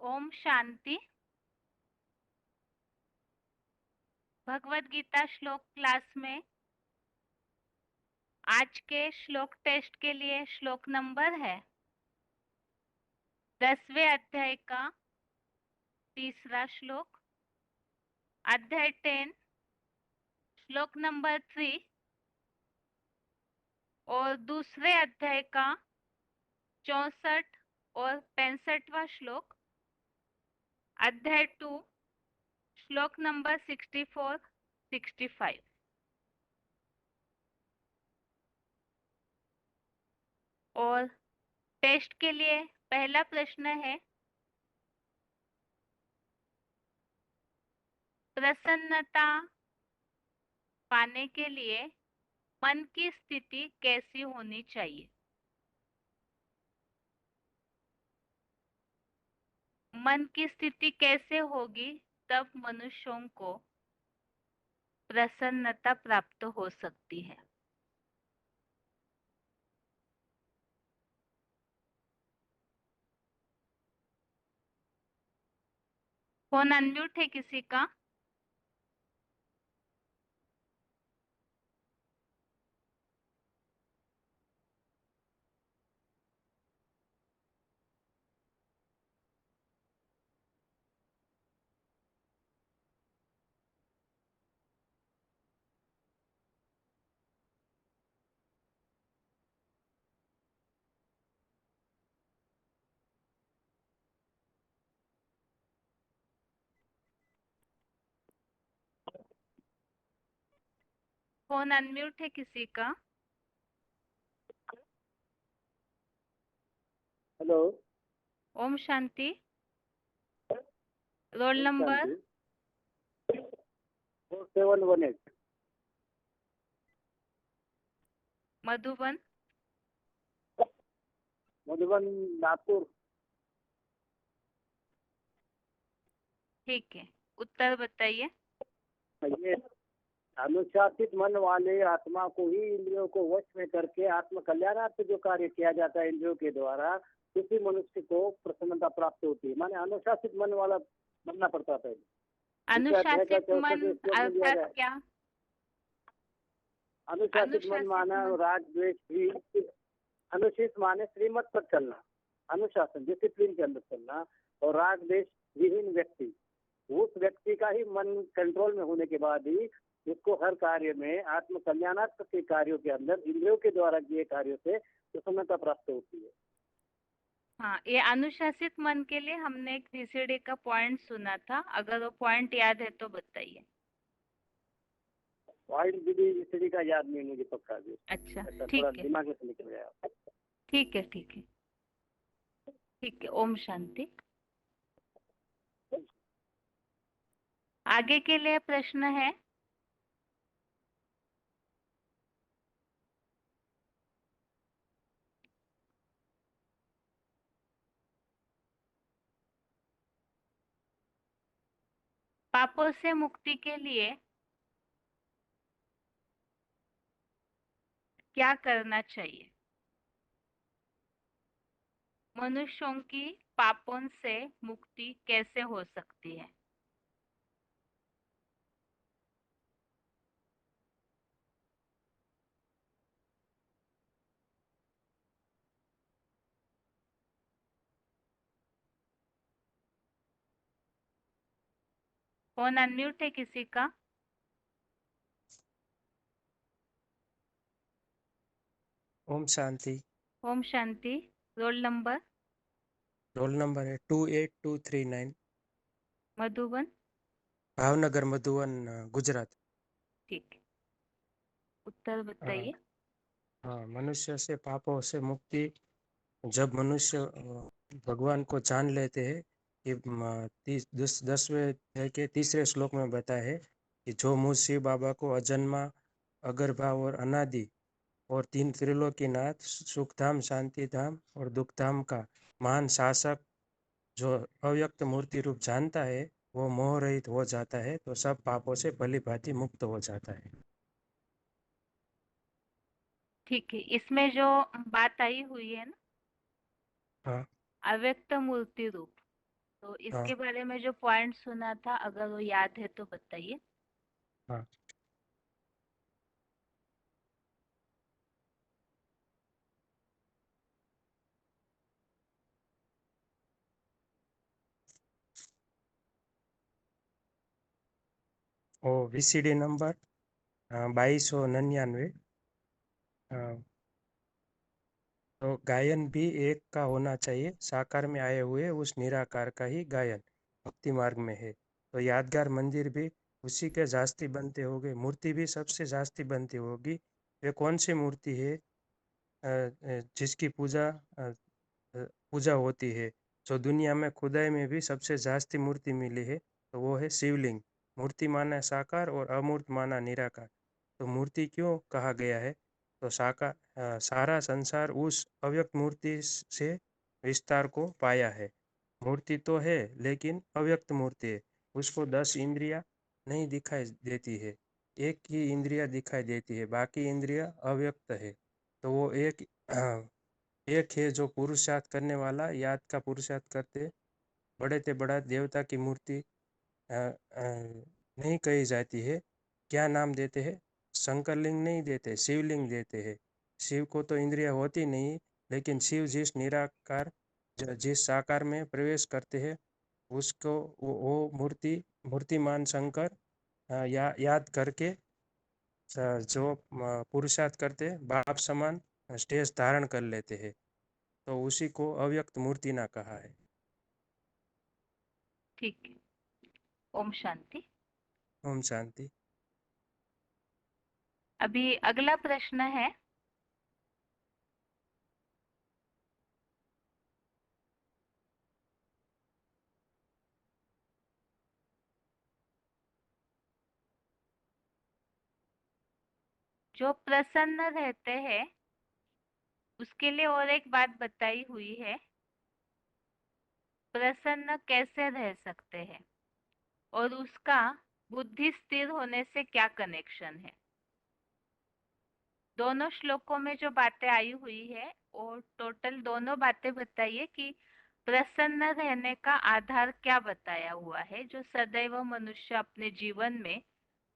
ओम शांति। भगवत गीता श्लोक क्लास में आज के श्लोक टेस्ट के लिए श्लोक नंबर है 10वें अध्याय का तीसरा श्लोक, अध्याय 10 श्लोक नंबर 3 और दूसरे अध्याय का 64 और 65वां श्लोक, अध्याय 2 श्लोक नंबर 64 65। और टेस्ट के लिए पहला प्रश्न है, प्रसन्नता पाने के लिए मन की स्थिति कैसी होनी चाहिए? मन की स्थिति कैसे होगी तब मनुष्यों को प्रसन्नता प्राप्त हो सकती है? फोन अनम्यूट है किसी का? फोन अनम्यूट है किसी का? हेलो। ओम शांति। रोल ओम नंबर? शांति। 4718। मधुबन? मधुबन, नागपुर। ठीक है, उत्तर बताइए। ये अनुशासित मन वाले आत्मा को ही इंद्रियों को वश में करके आत्म कल्याणार्थ जो कार्य किया जाता है इंद्रियों के द्वारा, उसी मनुष्य को प्रसन्नता प्राप्त होती है। माने अनुशासित मन वाला बनना पड़ता है। इस अध्याय का अनुशासित मन 64 श्लोक में दिया अर्थात गया है। क्या? अनुशासित मन अनुशासित माना मन राग द्वेष भी। अनुचित माने श्रीमत पर चलना, अनुशासन डिसिप्लिन के अंदर चलना। और राग द्वेष विहीन व्यक्ति, उस व्यक्ति का ही मन कंट्रोल में होने के बाद ही उसको हर कार्य में आत्म कल्याणात्मक के कार्यों के अंदर इंद्रियों के द्वारा किए कार्यों से प्रसन्नता प्राप्त होती है। हाँ, ये अनुशासित मन के लिए हमने एक VCD का पॉइंट सुना था, अगर वो पॉइंट याद है तो बताइए। पॉइंट भी स्टडी का याद नहीं मुझे पक्का भी। अच्छा, ऐसा थोड़ा ठीक है, दिमाग में से निकल गया। ठीक है, ठीक है, ठीक है। ओम शांति। आगे के लिए प्रश्न है, पापों से मुक्ति के लिए क्या करना चाहिए? मनुष्यों की पापों से मुक्ति कैसे हो सकती है? फोन अनम्यूट है किसी का? ओम शांति। ओम शांति। Roll number? रोल नंबर है 28239। मधुबन? भावनगर, मधुबन, गुजरात। ठीक है, उत्तर हाँ। बताइए। हाँ, मनुष्य से पापों से मुक्ति जब मनुष्य भगवान को जान लेते हैं। ये 10वें अध्याय के तीसरे श्लोक में बताया है कि जो मुझ शिव बाबा को अजन्मा, अगरभाव और अनादि और तीन त्रिलोकीनाथ, सुखधाम, शांति धाम और दुखधाम का महान शासक जो अव्यक्त मूर्ति रूप जानता है, वो मोह रहित हो जाता है, तो सब पापों से भली भांति मुक्त हो जाता है। ठीक है, इसमें जो बात आई हुई है ना, हाँ। अव्यक्त मूर्ति रूप, तो हाँ इसके बारे में जो पॉइंट सुना था, अगर वो याद है तो बताइए। हाँ। ओ VCD नंबर 2299। तो गायन भी एक का होना चाहिए, साकार में आए हुए उस निराकार का ही गायन भक्ति मार्ग में है। तो यादगार मंदिर भी उसी के जास्ती बनते होंगे, मूर्ति भी सबसे जास्ती बनती होगी। वे कौन सी मूर्ति है जिसकी पूजा होती है, जो दुनिया में खुदाई में भी सबसे जास्ती मूर्ति मिली है? तो वो है शिवलिंग। मूर्ति माना साकार और अमूर्त माना निराकार। तो मूर्ति क्यों कहा गया है? तो सारा संसार उस अव्यक्त मूर्ति से विस्तार को पाया है। मूर्ति तो है लेकिन अव्यक्त मूर्ति है, उसको 10 इंद्रियां नहीं दिखाई देती है, एक ही इंद्रिया दिखाई देती है, बाकी इंद्रिया अव्यक्त है। तो वो एक है जो पुरुषार्थ करने वाला, याद का पुरुषार्थ करते बड़े ते बड़ा देवता की मूर्ति नहीं कही जाती है। क्या नाम देते हैं? शंकरलिंग नहीं देते, शिवलिंग देते हैं। शिव को तो इंद्रिया होती नहीं, लेकिन शिव जिस निराकार जिस साकार में प्रवेश करते हैं उसको वो मूर्तिमान शंकर याद करके जो पुरुषार्थ करते बाप समान स्टेज धारण कर लेते हैं। तो उसी को अव्यक्त मूर्ति ना कहा है। ठीक है। ओम शांति। ओम शांति। अभी अगला प्रश्न है, जो प्रसन्न रहते हैं उसके लिए और एक बात बताई हुई है, प्रसन्न कैसे रह सकते हैं और उसका बुद्धि स्थिर होने से क्या कनेक्शन है। दोनों श्लोकों में जो बातें आई हुई है और टोटल दोनों बातें बताइए कि प्रसन्न रहने का आधार क्या बताया हुआ है, जो सदैव मनुष्य अपने जीवन में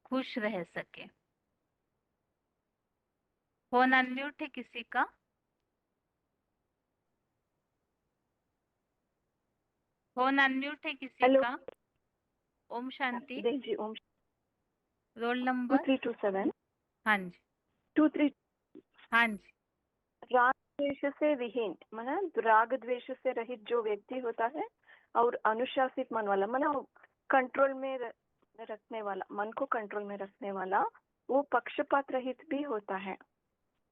खुश रह सके। फोन अनम्यूट है किसी का? फोन अनम्यूट है किसी हेलो का? ओम शांति। देख जी ओम रोल नंबर? 2327 हाँ जी। 23 हाँ जी। राग द्वेष से विहीन माना राग द्वेष से रहित जो व्यक्ति होता है और अनुशासित मन वाला माना कंट्रोल में रखने वाला, मन को कंट्रोल में रखने वाला, वो पक्षपात रहित भी होता है।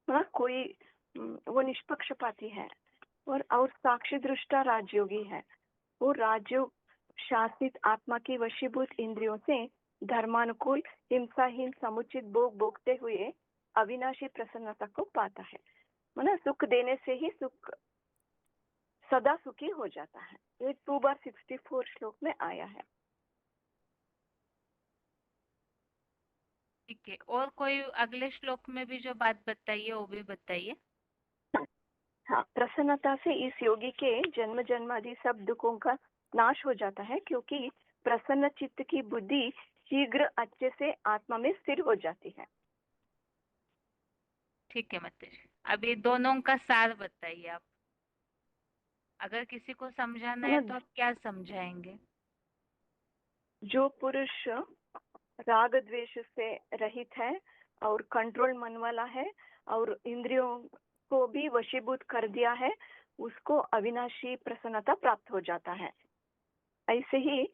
माना कोई वो निष्पक्षपाती है और साक्षी दृष्टा राजयोगी है। वो राजयोग शासित आत्मा की वशीभूत इंद्रियों से धर्मानुकूल हिंसाहीन समुचित भोग भोगते हुए अविनाशी प्रसन्नता को पाता है। माना सुख देने से ही सुख सदा सुखी हो जाता है। ये 2 बार 64 श्लोक में आया है। ठीक है, और कोई अगले श्लोक में भी जो बात बताइए वो भी बताइए। हाँ, प्रसन्नता से इस योगी के जन्म जन्मादि सब दुखों का नाश हो जाता है, क्योंकि प्रसन्न चित्त की बुद्धि शीघ्र अच्छे से आत्मा में स्थिर हो जाती है। ठीक है माताजी, अभी दोनों का सार बताइए आप। अगर किसी को समझाना है तो आप क्या समझाएंगे? जो पुरुष राग द्वेष से रहित है और कंट्रोल मन वाला है और इंद्रियों को भी वशीभूत कर दिया है, उसको अविनाशी प्रसन्नता प्राप्त हो जाता है। ऐसे ही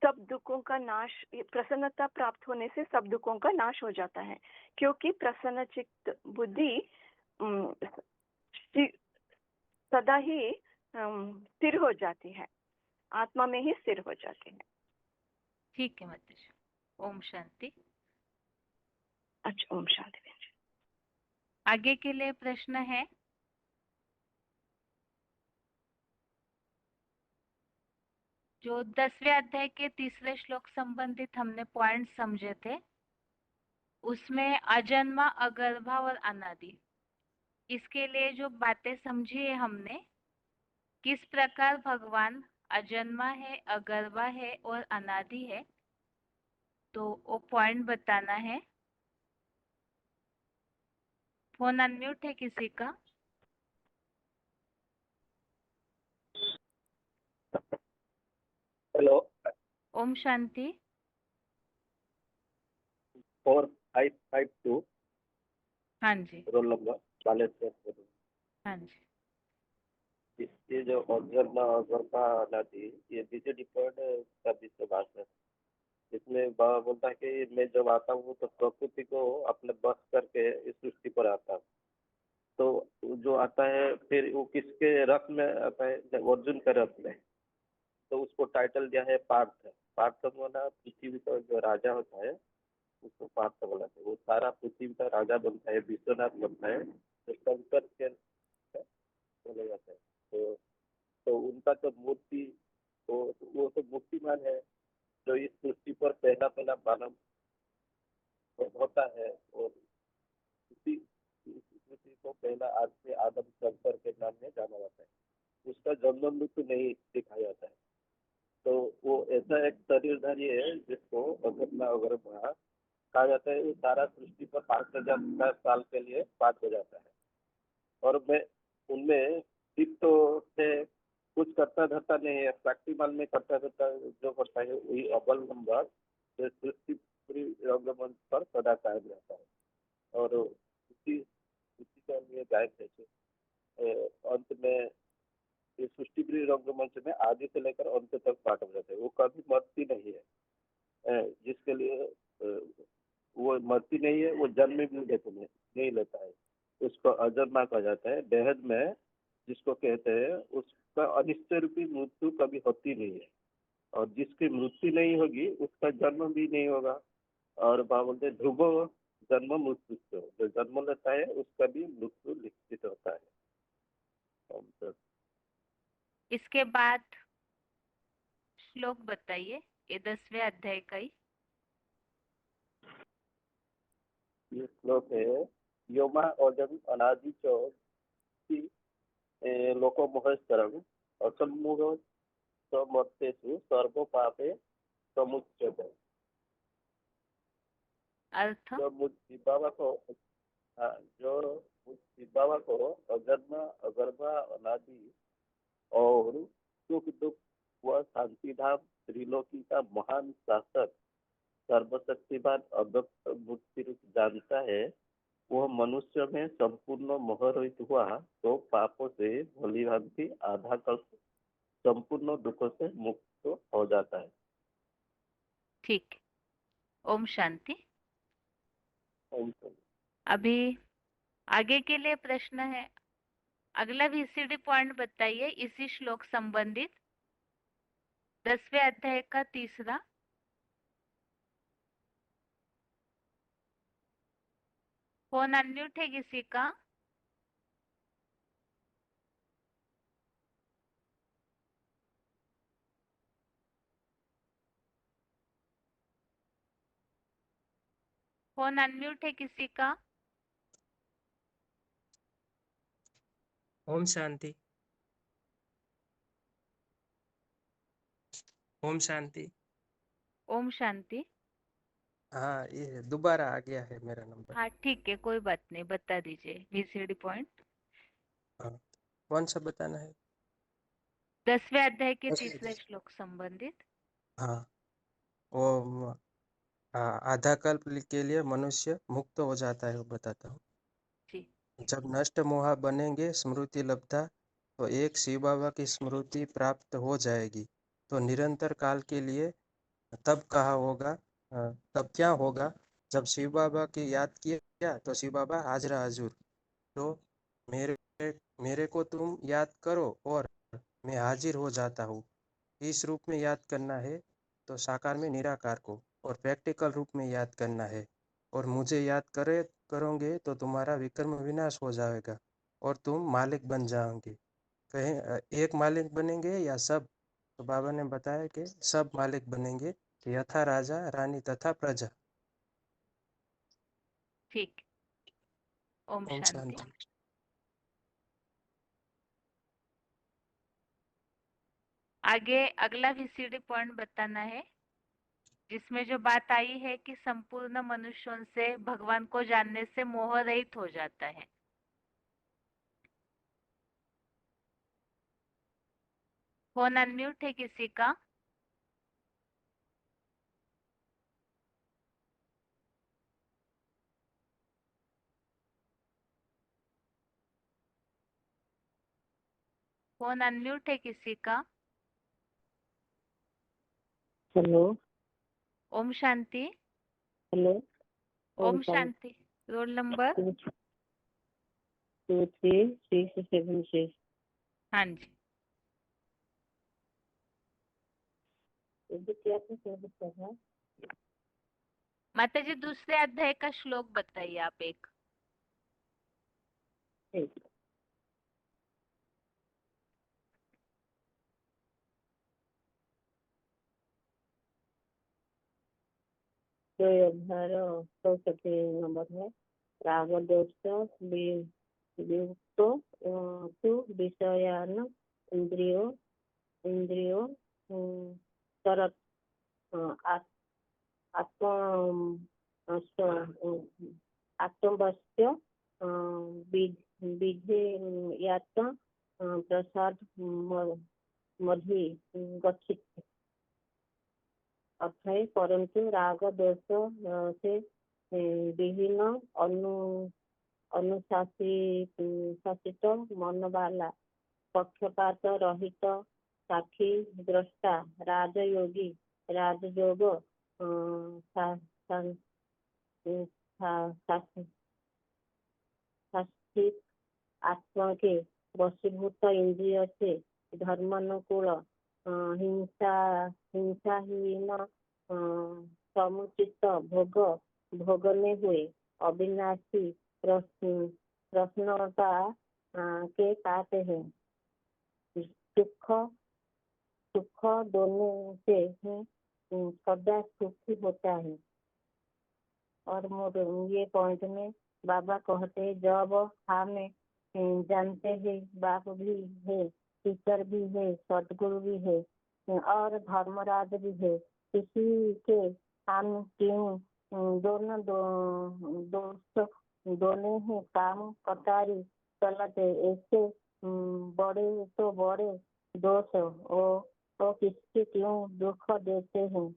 सब दुखों का नाश, प्रसन्नता प्राप्त होने से सब दुखों का नाश हो जाता है, क्योंकि प्रसन्न चित्त बुद्धि सदा ही स्थिर हो जाती है, आत्मा में ही स्थिर हो जाती है। ठीक है माताजी, ओम शांति। अच्छा, ओम शांति। आगे के लिए प्रश्न है, जो 10वें अध्याय के तीसरे श्लोक संबंधित हमने पॉइंट समझे थे, उसमें अजन्मा, अगर्भा और अनादि, इसके लिए जो बातें समझी है हमने, किस प्रकार भगवान अजन्मा है, अगरवा है और अनादि है। तो वो पॉइंट बताना है। फोन अनम्यूट है किसी का? हेलो। ओम शांति। 4552 हाँ जी, रोल नंबर बालेश्वर। हाँ जी। ये जो अगरबा अनादि, ये बीजेडी पॉइंट का विषय बात है। इसमें बाबा बोलता है कि मैं जब आता हूँ तो प्रकृति को अपने बस करके इस सृष्टि पर आता हूँ। तो जो आता है फिर वो किसके रथ में आता है? अर्जुन के रथ में। तो उसको टाइटल दिया है पार्थ। पार्थ बोला पृथ्वी का जो राजा होता है उसको पार्थ बोलाते हैं। वो सारा पृथ्वी का राजा बनता है, विश्वनाथ बनता है, तो शंकर के बोले जाते हैं। तो उनका तो मूर्ति, वो तो मूर्तिमान है जो इस सृष्टि पर पहला पहला मानव होता है। और उसी उसी को पहला आदमी आदम शंकर के नाम में जाना जाता है। उसका जन्म मृत्यु नहीं दिखाया जाता है। तो वो ऐसा एक शरीरधारी है जिसको अगरबा कहा जाता है। वो सारा सृष्टि पर 5,000 साल के लिए पाठ हो जाता है। और मैं उनमें चित्त से कुछ करता धरता नहीं है, प्रैक्टिकल में करता धरता जो करता है वही अव्वल नंबर जो सृष्टि पूरी रंगमंच पर सदा कायम रहता है। और उसी उसी का लिए गायक है। अंत में इस सृष्टि प्रिय रंगमंच में आदि से लेकर अंत तक पाठ हो जाता है। वो कभी मरती नहीं है। जिसके लिए वो मरती नहीं है, वो जन्म भी नहीं लेता है। उसको अजन्मा कहा जाता है। बेहद में जिसको कहते हैं उसका अनिश्चय रूपी मृत्यु कभी होती नहीं है। और जिसकी मृत्यु नहीं होगी उसका जन्म भी नहीं होगा। और बाबा बोलते हैं ध्रुव जन्म मृत्यु, जो जन्म लेता है उसका भी मृत्यु निश्चित होता है। तो इसके बाद श्लोक बताइए, ये 10वें अध्याय का ही। ये श्लोक है योमा ओजम अनादि चौथी लोको मोहस्करम असम्मूढ़ समर्थेषु सर्व पापे समुच्यते। अर्थ? जो मुझ बाबा को, हाँ, जो मुझ बाबा को अजन्म अगर्भा अनादि और सुख दुख व शांतिधाम त्रिलोकी का महान शासक सर्वशक्तिमान अव्यक्त मूर्ति रूप जानता है, वह मनुष्य में संपूर्ण मोहरहित हुआ तो पापों से भली भांति आधा कल्प संपूर्ण दुखों से मुक्त हो जाता है। ठीक। ओम शांति। ओम शांति। अभी आगे के लिए प्रश्न है। अगला वीसीडी पॉइंट बताइए इसी श्लोक संबंधित, 10वें अध्याय का तीसरा। फोन अनम्यूट है किसी का? फोन अनम्यूट है किसी का? ओम शांति। ओम शांति। ओम शांति। हाँ, ये दोबारा आ गया है मेरा नंबर। हाँ ठीक है, कोई बात नहीं, बता दीजिए वीसीडी पॉइंट। हाँ, कौन सा बताना है? 10वें अध्याय के तीसरे श्लोक संबंधित। हाँ, वो आधा कल्प के लिए मनुष्य मुक्त हो जाता है, वो बताता हूँ। जी। जब नष्ट मोह बनेंगे स्मृति लब्धा, तो एक शिव बाबा की स्मृति प्राप्त हो जाएगी, तो निरंतर काल के लिए तब कहा होगा, तब क्या होगा? जब शिव बाबा की याद किया तो शिव बाबा हाजरा हजूर। तो मेरे मेरे को तुम याद करो और मैं हाजिर हो जाता हूँ। इस रूप में याद करना है तो साकार में निराकार को, और प्रैक्टिकल रूप में याद करना है। और मुझे याद करोगे तो तुम्हारा विक्रम विनाश हो जाएगा और तुम मालिक बन जाओगे। कहें एक मालिक बनेंगे या सब? तो बाबा ने बताया कि सब मालिक बनेंगे, यथा राजा रानी तथा प्रजा। ठीक। ओम ओम शांति। आगे अगला VCD पॉइंट बताना है, जिसमें जो बात आई है कि संपूर्ण मनुष्यों से भगवान को जानने से मोह रहित हो जाता है। फोन अनम्यूट है किसी का? फोन अनम्यूट है किसी का? हेलो ओम शांति। हेलो ओम शांति। Roll number? 233676। हाँ जी। माता जी दूसरे अध्याय का श्लोक बताइए आप एक। जो 1164 नंबर है। राग दोष वियुक्त तु विषयान इंद्रियो इंद्रियो तरत आत्मवश्य विधेयात प्रसाद मधि गच्छति। अर्थात परंतु राग दोष से विहीन अनुशासित मन वाला पक्षपात रहित साक्षी दृष्टा राजयोगी राजयोग शासित आत्मा के वशीभूत इंद्रिय से धर्मानुकूल हिंसाहीन समुचित भोगने हुए अविनाशी प्रश्नता के पाते हैं। सुख दोनों से ही सदा सुखी होता है। और ये पॉइंट में बाबा कहते हैं, जब हम जानते हैं बाप भी है, टीचर भी है, सदगुरु भी है और धर्मराज भी है, किसी के हम क्यों दोनों ही काम कतारी चलाते। ऐसे बड़े तो बड़े दोष तो किसके क्यों दुख देते हैं।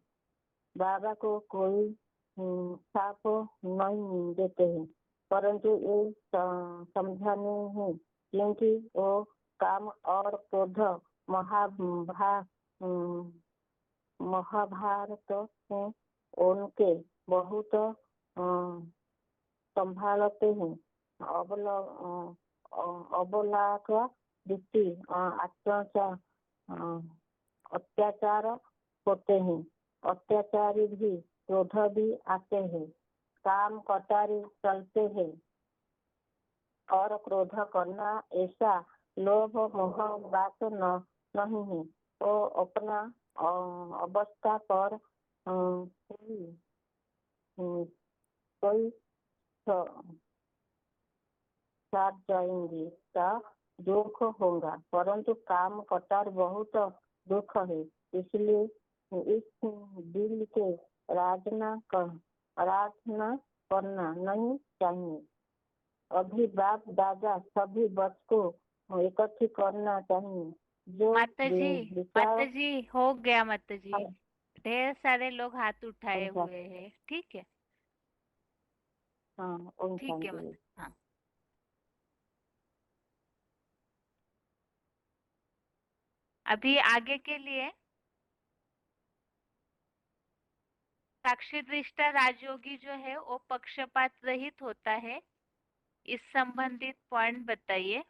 बाबा को कोई साप नहीं देते हैं, परंतु ये समझाने हैं क्योंकि वो काम और क्रोध महाभारत में उनके बहुत संभालते हैं। अबलाक दृष्टि अत्याचार होते हैं। अत्याचारी भी क्रोध भी आते हैं। काम कटारी चलते हैं और क्रोध करना ऐसा लोभ मोह बात नहीं है। तो अपना अवस्था पर कोई साथ जाएंगे का दुख होगा, परंतु काम कटार बहुत दुख है। इसलिए इस दिल के राजना करना नहीं चाहिए। अभी बाप दादा सभी बच्चों को एकत्रित करना चाहिए। जो माता जी हो गया माता जी। ढेर सारे लोग हाथ उठाए हुए हैं। ठीक है, ठीक है माता। हाँ, अभी आगे के लिए साक्षी दृष्टा राजयोगी जो है वो पक्षपात रहित होता है। इस संबंधित पॉइंट बताइए।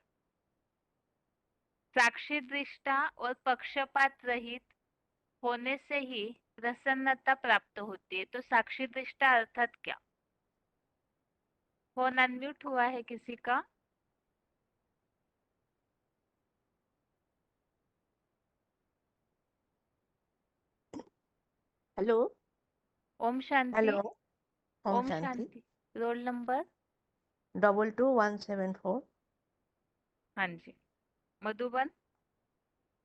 साक्षी दृष्टा और पक्षपात रहित होने से ही प्रसन्नता प्राप्त होती है। तो साक्षी दृष्टा अर्थात क्या? फोन अनम्यूट हुआ है किसी का? हेलो। ओम शांति। हेलो। ओम शांति। Roll number? 22174। हाँ जी। मधुबन?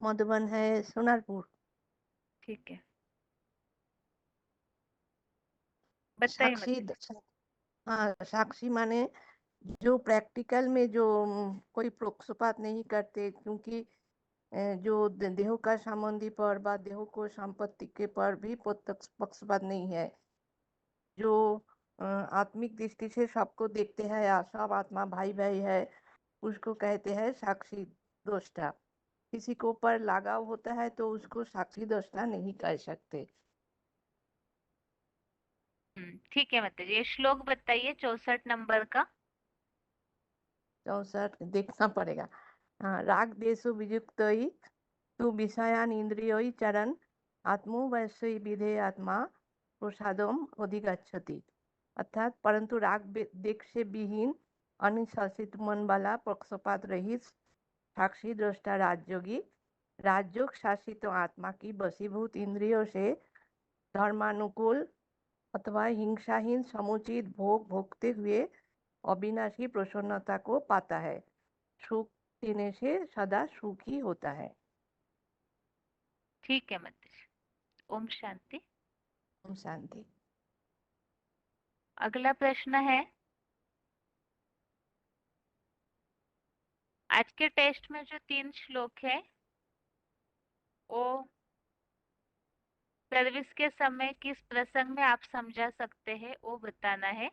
मधुबन है सोनारपुर। ठीक है, बताइए साक्षी मतलब। हाँ, साक्षी माने जो प्रैक्टिकल में जो कोई पक्षपात नहीं करते, क्योंकि जो देह का संबंधी पर बा देह को संपत्ति के पर भी पक्षपात नहीं है। जो आत्मिक दृष्टि से सबको देखते हैं या सब आत्मा भाई भाई है, उसको कहते हैं साक्षी द्रष्टा। किसी को पर लगाव होता है तो उसको साक्षी द्रष्टा नहीं कह सकते। ठीक है मतलब ये श्लोक बताइए 64 नंबर का। 64 देखना पड़ेगा। हाँ, राग देशु वियुक्त तु विषयान इंद्रिय चरण आत्मो वैश्य विधे आत्मा प्रसादम अधिगच्छति। अर्थात परंतु राग देश से विहीन अनुशासित मन वाला पक्षपात रहित साक्षी दृष्टा राजयोगी राजयोग शासित आत्मा की वशीभूत इंद्रियों से धर्मानुकूल अथवा हिंसाहीन समुचित भोग भोगते हुए अविनाशी प्रसन्नता को पाता है। सुख देने से सदा सुखी होता है। ठीक है मतलब। ओम शांति। ओम शांति। अगला प्रश्न है, आज के टेस्ट में जो 3 श्लोक है वो सर्विस के समय किस प्रसंग में आप समझा सकते हैं वो बताना है।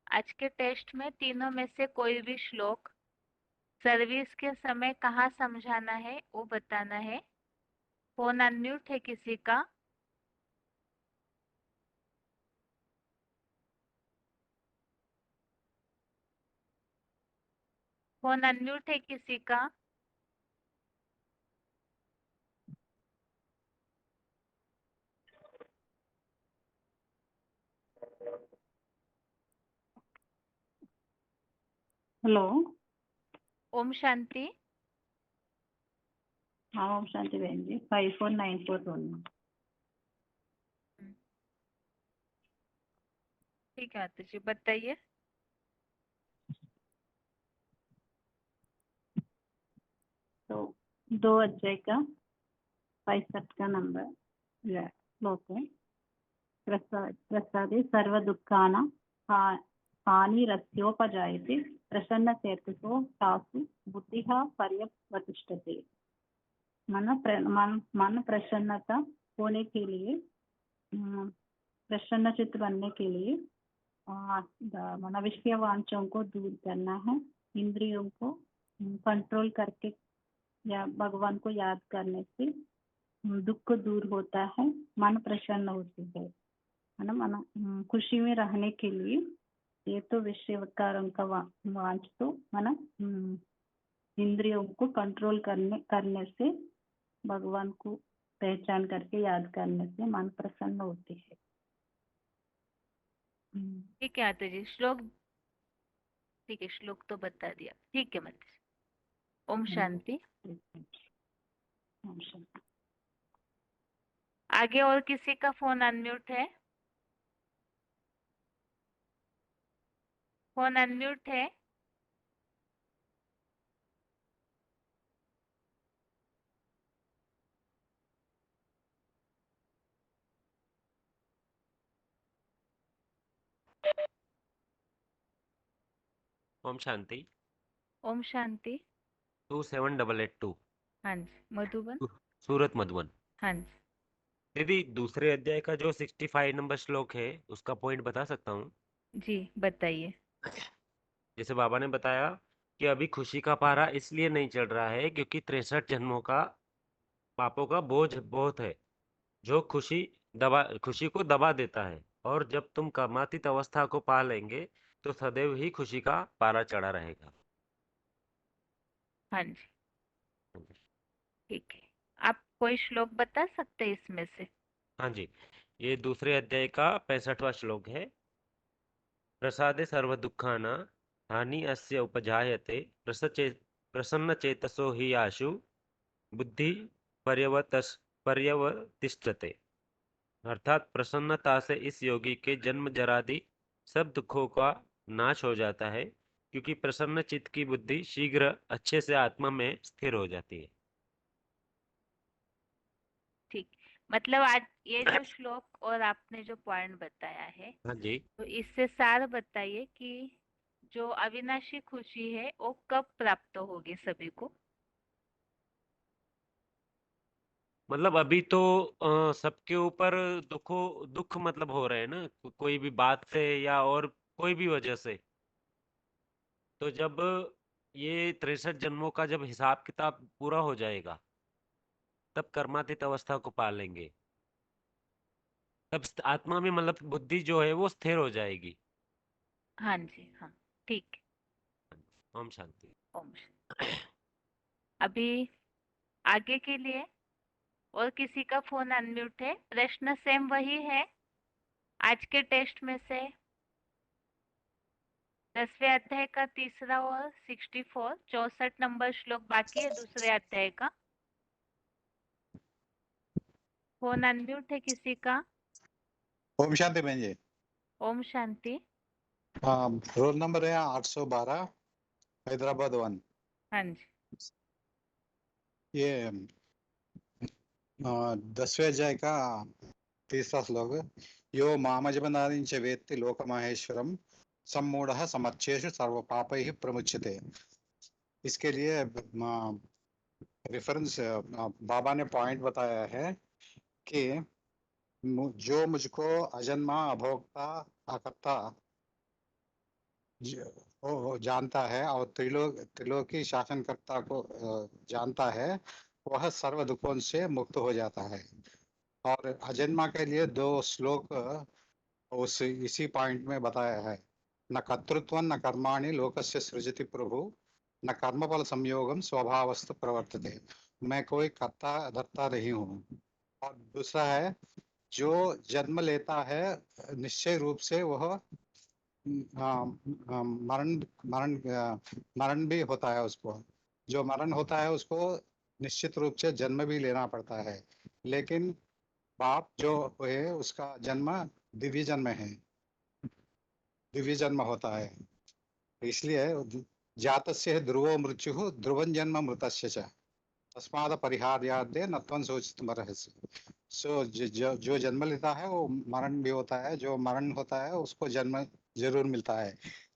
आज के टेस्ट में तीनों में से कोई भी श्लोक सर्विस के समय कहाँ समझाना है वो बताना है। फोन अनम्यूट है किसी का? फोन अनम्यूट है किसी का? हेलो। ओम शांति। हाँ, ओम शांति बहन जी। 54941। ठीक है माता जी बताइए। तो 2 अध्याय का 65 का नंबर श्लोक है। प्रसादे सर्व दुःखानां हानिरस्योपजायते प्रसन्न चेतसो तासु बुद्धिः पर्यवतिष्ठते। मन प्रसन्नता होने के लिए, प्रसन्न चित्त बनने के लिए मन विषय वांछों को दूर करना है। इंद्रियों को कंट्रोल करके या भगवान को याद करने से दुख दूर होता है, मन प्रसन्न होती है ना। मन खुशी में रहने के लिए ये तो विषय विकारों का वांछ तो मन इंद्रियों को कंट्रोल करने से, भगवान को पहचान करके याद करने से मन प्रसन्न होती है। ठीक है माता जी श्लोक, ठीक है श्लोक तो बता दिया। ठीक है माता जी। ओम शांति। ओम शांति। आगे और किसी का फोन अनम्यूट है? फोन अनम्यूट है? ओम शांति। ओम शांति। 27882 हाँ जी मधुबन। सूरत मधुबन। हाँ जी दीदी दूसरे अध्याय का जो 65 नंबर श्लोक है उसका पॉइंट बता सकता हूँ। जी बताइए। जैसे बाबा ने बताया कि अभी खुशी का पारा इसलिए नहीं चढ़ रहा है क्योंकि 63 जन्मों का पापों का बोझ बहुत है जो खुशी को दबा देता है, और जब तुम कर्मातीत अवस्था को पा लेंगे तो सदैव ही खुशी का पारा चढ़ा रहेगा। हाँ जी ठीक है। आप कोई श्लोक बता सकते हैं इसमें से? हाँ जी, ये दूसरे अध्याय का 65वां श्लोक है। प्रसादे सर्व दुःखानां हानि अस्य उपजायते प्रसन्न चेतसो हि आशु बुद्धि पर्यवतिष्ठते। अर्थात प्रसन्नता से इस योगी के जन्म जरादि सब दुखों का नाश हो जाता है क्योंकि प्रसन्न चित्त की बुद्धि शीघ्र अच्छे से आत्मा में स्थिर हो जाती है। ठीक। मतलब आज ये जो श्लोक और आपने जो पॉइंट बताया है, हाँ जी। तो इससे सार बताइए कि जो अविनाशी खुशी है वो कब प्राप्त होगी सभी को। मतलब अभी तो सबके ऊपर दुख मतलब हो रहे हैं ना, कोई भी बात से या और कोई भी वजह से। तो जब ये 63 जन्मों का जब हिसाब किताब पूरा हो जाएगा, तब कर्मातीत अवस्था को पालेंगे। तब आत्मा में मतलब बुद्धि जो है वो स्थिर हो जाएगी। हाँ जी, हाँ। ठीक। ओम शांति। ओम शांति। अभी आगे के लिए और किसी का फोन अनम्यूट है? प्रश्न सेम वही है आज के टेस्ट में से। 10वें अध्याय का तीसरा और 64 नंबर श्लोक बाकी है दूसरे अध्याय का। फोन अनम्यूट है किसी का? ओम शांति बहन जी। ओम शांति। हाँ, रोल नंबर है 812, हैदराबाद 1। हाँ जी। ये 10वें अध्याय का तीसरा श्लोक। यो मामजमनादिंच वेत्ति लोकमाहेश्वरम सम्मूढ़ः समर्चेषु सर्व पापैः प्रमुच्यते। इसके लिए रेफरेंस बाबा ने पॉइंट बताया है कि जो मुझको अजन्मा अभोक्ता अकर्ता वो जानता है और त्रिलोकी शासनकर्ता को जानता है, वह सर्व दुखों से मुक्त हो जाता है। और अजन्मा के लिए 2 श्लोक उस इसी पॉइंट में बताया है। न कर्तृत्व न कर्माणि लोकस्य सृजति प्रभु, न कर्मफल संयोगम स्वभावस्तु प्रवर्तते। मैं कोई कर्ता धर्ता नहीं हूँ। और दूसरा है, जो जन्म लेता है निश्चय रूप से वह मरण मरण मरण भी होता है उसको। जो मरण होता है उसको निश्चित रूप से जन्म भी लेना पड़ता है, लेकिन बाप जो है उसका जन्म दिव्य जन्म है, दिव्य जन्म होता है। इसलिए जातस्य ध्रुवो मृत्यु ध्रुवं जन्म मृतस्य च तस्माद परिहार्यार्थे नत्वं शोचितुमर्हसि। सो जो जन्म लेता है वो मरण भी होता है, जो मरण होता है उसको जन्म जरूर मिलता है।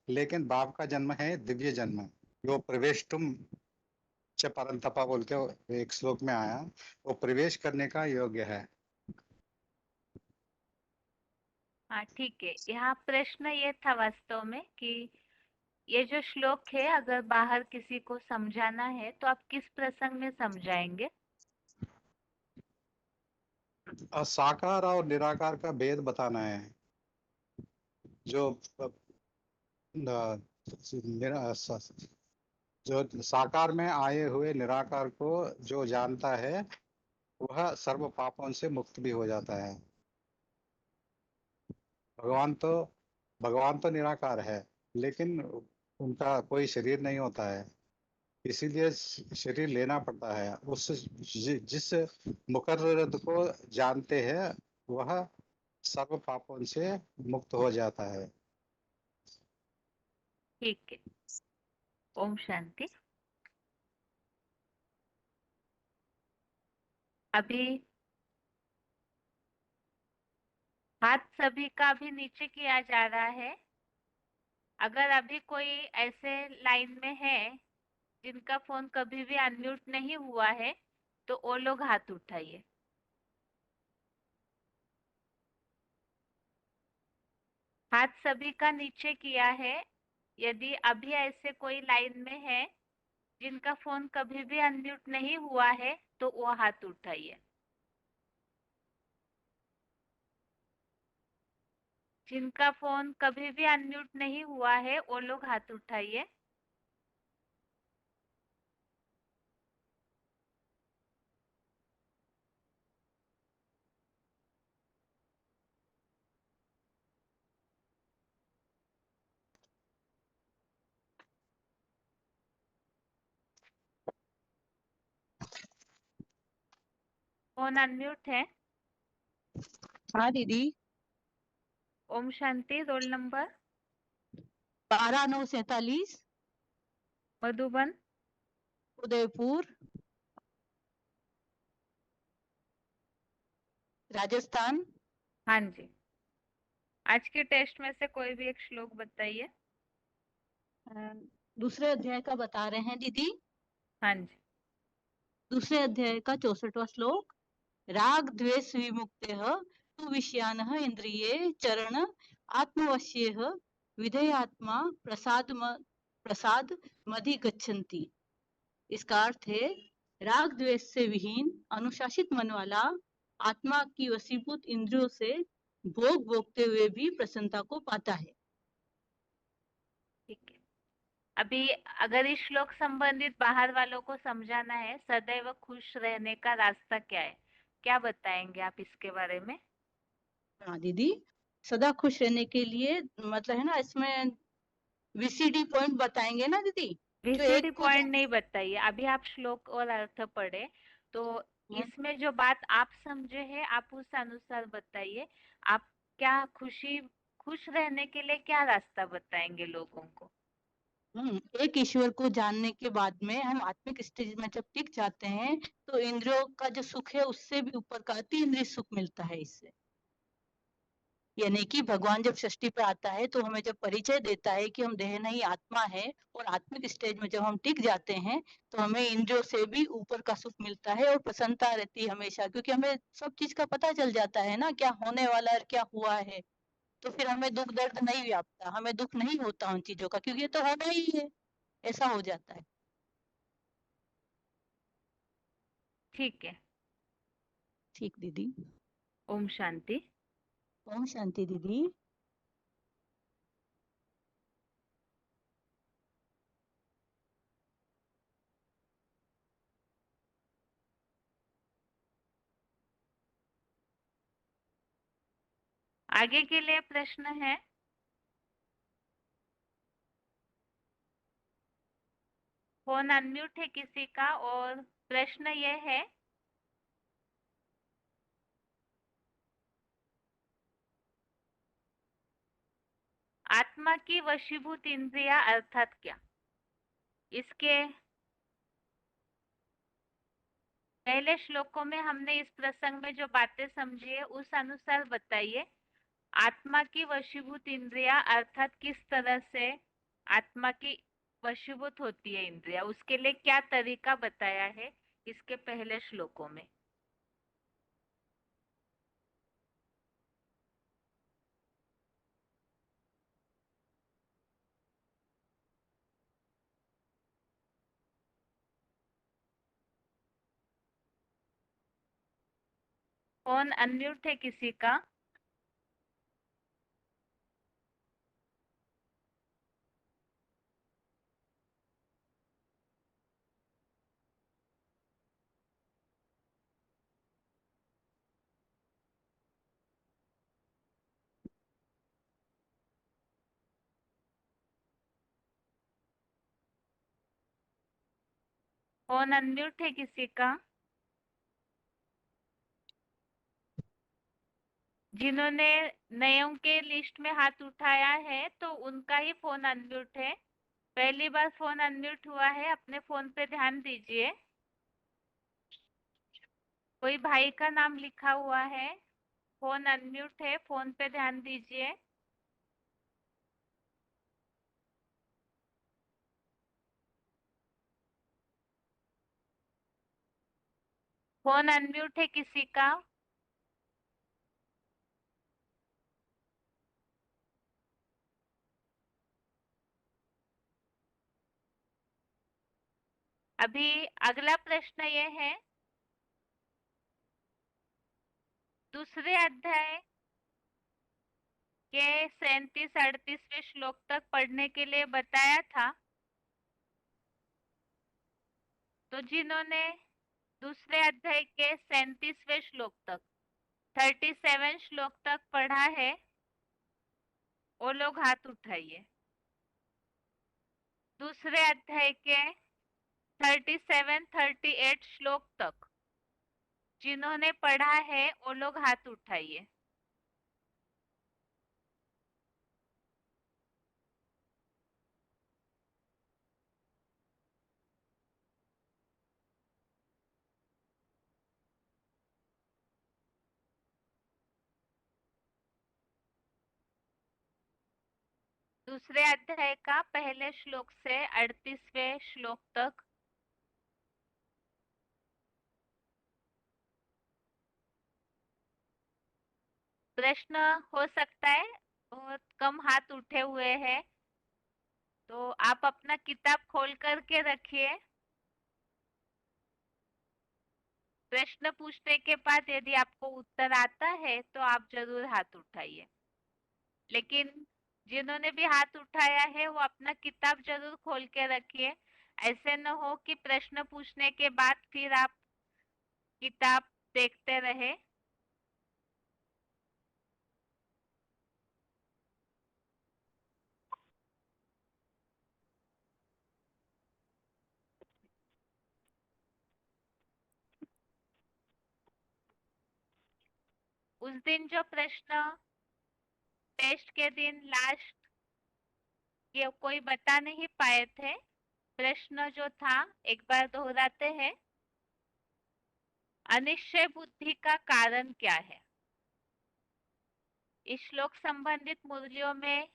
लेकिन बाप का जन्म है दिव्य जन्म, जो प्रवेशुम च परंतपा बोल के एक श्लोक में आया, वो प्रवेश करने का योग्य है। हाँ ठीक है। यहाँ प्रश्न ये था वास्तव में कि ये जो श्लोक है अगर बाहर किसी को समझाना है तो आप किस प्रसंग में समझाएंगे? साकार और निराकार का भेद बताना है। जो जो साकार में आए हुए निराकार को जो जानता है वह सर्व पापों से मुक्त भी हो जाता है। भगवान तो भगवान तो निराकार है, लेकिन उनका कोई शरीर नहीं होता है, इसीलिए शरीर लेना पड़ता है। उस जिस मुकर्रद को जानते हैं वह सर्व पापों से मुक्त हो जाता है। ठीक है। ओम शांति। अभी हाथ सभी का भी नीचे किया जा रहा है। अगर अभी कोई ऐसे लाइन में है जिनका फोन कभी भी अनम्यूट नहीं हुआ है तो वो लोग हाथ उठाइए। हाथ सभी का नीचे किया है। यदि अभी ऐसे कोई लाइन में है जिनका फोन कभी भी अनम्यूट नहीं हुआ है तो वो हाथ उठाइए। जिनका फोन कभी भी अनम्यूट नहीं हुआ है वो लोग हाथ उठाइए। फोन अनम्यूट है? हाँ दीदी। ओम शांति। Roll number? 12 9 47, मधुबन, उदयपुर, राजस्थान। हाँ जी। आज के टेस्ट में से कोई भी एक श्लोक बताइए। दूसरे अध्याय का बता रहे हैं दीदी। हाँ जी। दूसरे अध्याय का 64वां श्लोक। राग द्वेष विमुक्तेः तु विषयानः इंद्रिये चरण आत्मवश्येः विधेयात्मा प्रसाद मधि गच्छन्ति। इसका अर्थ है राग द्वेष से विहीन अनुशासित मन वाला आत्मा की वशीभूत इंद्रियों से भोग भोगते हुए भी प्रसन्नता को पाता है। ठीक है। अभी अगर इस श्लोक संबंधित बाहर वालों को समझाना है, सदैव खुश रहने का रास्ता क्या है, क्या बताएंगे आप इसके बारे में? हाँ दीदी, सदा खुश रहने के लिए मतलब है ना, इसमें VCD पॉइंट बताएंगे ना दीदी, जो VCD एक को पॉइंट नहीं बताइए, अभी आप श्लोक और अर्थ पढ़े तो इसमें जो बात आप समझे हैं आप उस अनुसार बताइए। आप क्या खुश रहने के लिए क्या रास्ता बताएंगे लोगों को? एक ईश्वर को जानने के बाद में हम आत्मिक स्टेज में जब टिक जाते हैं तो इंद्रियों का जो सुख है उससे भी ऊपर का अति इंद्रिय सुख मिलता है इससे। यानी कि भगवान जब सृष्टि पे आता है तो हमें जब परिचय देता है कि हम देह नहीं आत्मा है, और आत्मिक स्टेज में जब हम टिक जाते हैं तो हमें इंद्रियों से भी ऊपर का सुख मिलता है और प्रसन्नता रहती है हमेशा, क्योंकि हमें सब चीज का पता चल जाता है ना, क्या होने वाला है और क्या हुआ है। तो फिर हमें दुख दर्द नहीं व्यापता, हमें दुख नहीं होता उन चीजों का, क्योंकि ये तो होना ही है, ऐसा हो जाता है। ठीक है। ठीक दीदी। ओम शांति। ओम शांति दीदी। आगे के लिए प्रश्न है? फोन अनम्यूट है किसी का, और प्रश्न ये है आत्मा की वशीभूत इंद्रिया अर्थात क्या? इसके पहले श्लोकों में हमने इस प्रसंग में जो बातें समझी है उस अनुसार बताइए। आत्मा की वशीभूत इंद्रिया अर्थात किस तरह से आत्मा की वशीभूत होती है इंद्रिया, उसके लिए क्या तरीका बताया है इसके पहले श्लोकों में? फोन अनम्यूट है किसी का? फोन अनम्यूट है किसी का? जिन्होंने नयों के लिस्ट में हाथ उठाया है तो उनका ही फोन अनम्यूट है। पहली बार फोन अनम्यूट हुआ है, अपने फोन पे ध्यान दीजिए। कोई भाई का नाम लिखा हुआ है, फोन अनम्यूट है, फोन पे ध्यान दीजिए। फोन अनम्यूट है किसी का? अभी अगला प्रश्न ये है, दूसरे अध्याय के 37-38वें श्लोक तक पढ़ने के लिए बताया था। तो जिन्होंने दूसरे अध्याय के 37वें श्लोक तक 37 श्लोक तक पढ़ा है वो लोग हाथ उठाइए। दूसरे अध्याय के 37-38 श्लोक तक जिन्होंने पढ़ा है वो लोग हाथ उठाइए। दूसरे अध्याय का पहले श्लोक से 38वें श्लोक तक। प्रश्न हो सकता है, बहुत कम हाथ उठे हुए हैं, तो आप अपना किताब खोल करके रखिए। प्रश्न पूछने के बाद यदि आपको उत्तर आता है तो आप जरूर हाथ उठाइए, लेकिन जिन्होंने भी हाथ उठाया है वो अपना किताब जरूर खोल के रखिए। ऐसे न हो कि प्रश्न पूछने के बाद फिर आप किताब देखते रहे। उस दिन जो प्रश्न टेस्ट के दिन लास्ट ये कोई बता नहीं पाए थे, प्रश्न जो था एक बार दोहराते हैं। अनिश्चय बुद्धि का कारण क्या है? इस श्लोक संबंधित मुरलियों में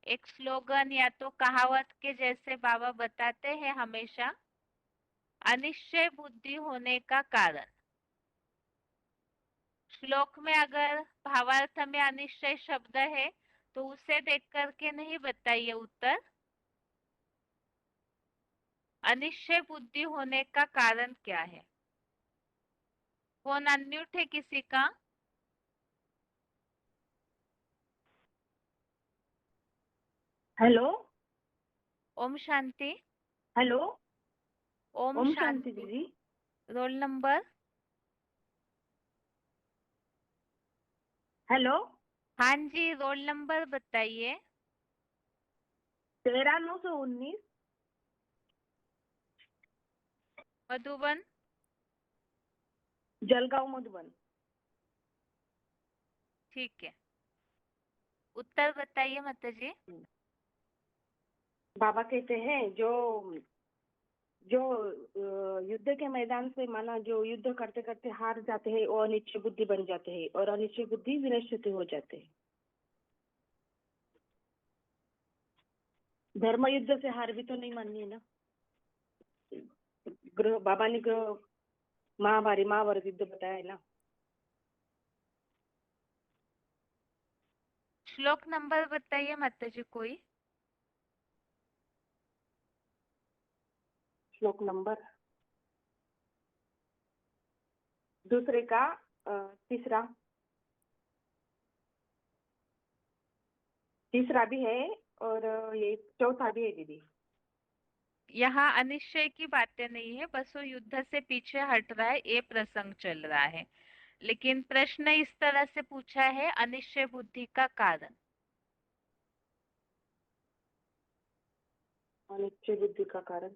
एक स्लोगन या तो कहावत के जैसे बाबा बताते हैं हमेशा, अनिश्चय बुद्धि होने का कारण। श्लोक में अगर भावार्थ में अनिश्चय शब्द है तो उसे देख करके नहीं बताइए उत्तर। अनिश्चय बुद्धि होने का कारण क्या है? फोन अनम्यूट है किसी का? हेलो। ओम शांति। हेलो। ओम ओम शांति शांति। दीदी। Role number? हेलो। हाँ जी, रोल नंबर बताइए। 13919। मधुबन। जलगांव मधुबन। ठीक है, उत्तर बताइए माता जी। बाबा कहते हैं जो जो युद्ध के मैदान से माना जो युद्ध करते करते हार जाते हैं वो अनिश्चय बुद्धि बन जाते हैं और अनिश्चय बुद्धि विनश्यति हो जाते हैं। धर्म युद्ध से हार भी तो नहीं माननी है ना। ग्रह बाबा ने ग्रह महाभारत युद्ध बताया है ना। श्लोक नंबर बताइए माता जी कोई। श्लोक नंबर दूसरे का तीसरा भी है और ये चौथा भी है दीदी। यहाँ अनिश्चय की बातें नहीं है, बस वो युद्ध से पीछे हट रहा है, ये प्रसंग चल रहा है। लेकिन प्रश्न इस तरह से पूछा है, अनिश्चय बुद्धि का कारण। अनिश्चय बुद्धि का कारण।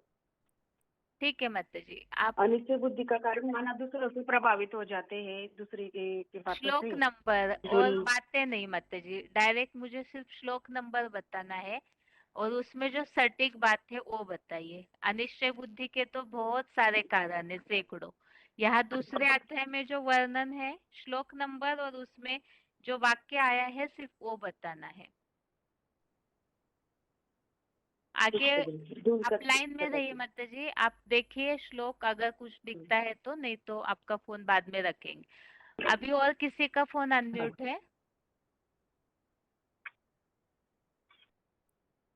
ठीक है माता जी, आप अनिश्चय बुद्धि का कारण माना दूसरों से प्रभावित हो जाते हैं दूसरे के बातों श्लोक से। नंबर और बातें नहीं माता जी, डायरेक्ट मुझे सिर्फ श्लोक नंबर बताना है और उसमें जो सटीक बात है वो बताइए। अनिश्चय बुद्धि के तो बहुत सारे कारण है, सैकड़ों। यहाँ दूसरे अध्याय में जो वर्णन है, श्लोक नंबर और उसमें जो वाक्य आया है सिर्फ वो बताना है। आगे आप लाइन में रहिए माता जी, आप देखिए श्लोक, अगर कुछ दिखता है तो, नहीं तो आपका फोन बाद में रखेंगे। अभी और किसी का फोन अनम्यूट है?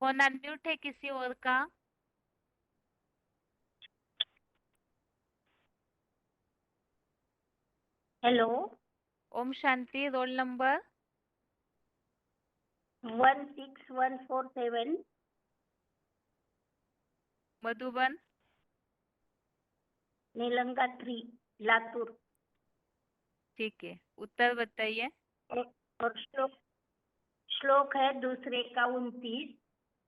फोन अनम्यूट है किसी और का? हेलो। ओम शांति। Roll number? 16147। मधुबन। नीलंगा 3 लातूर। ठीक है, उत्तर बताइए। और श्लोक है दूसरे का 29।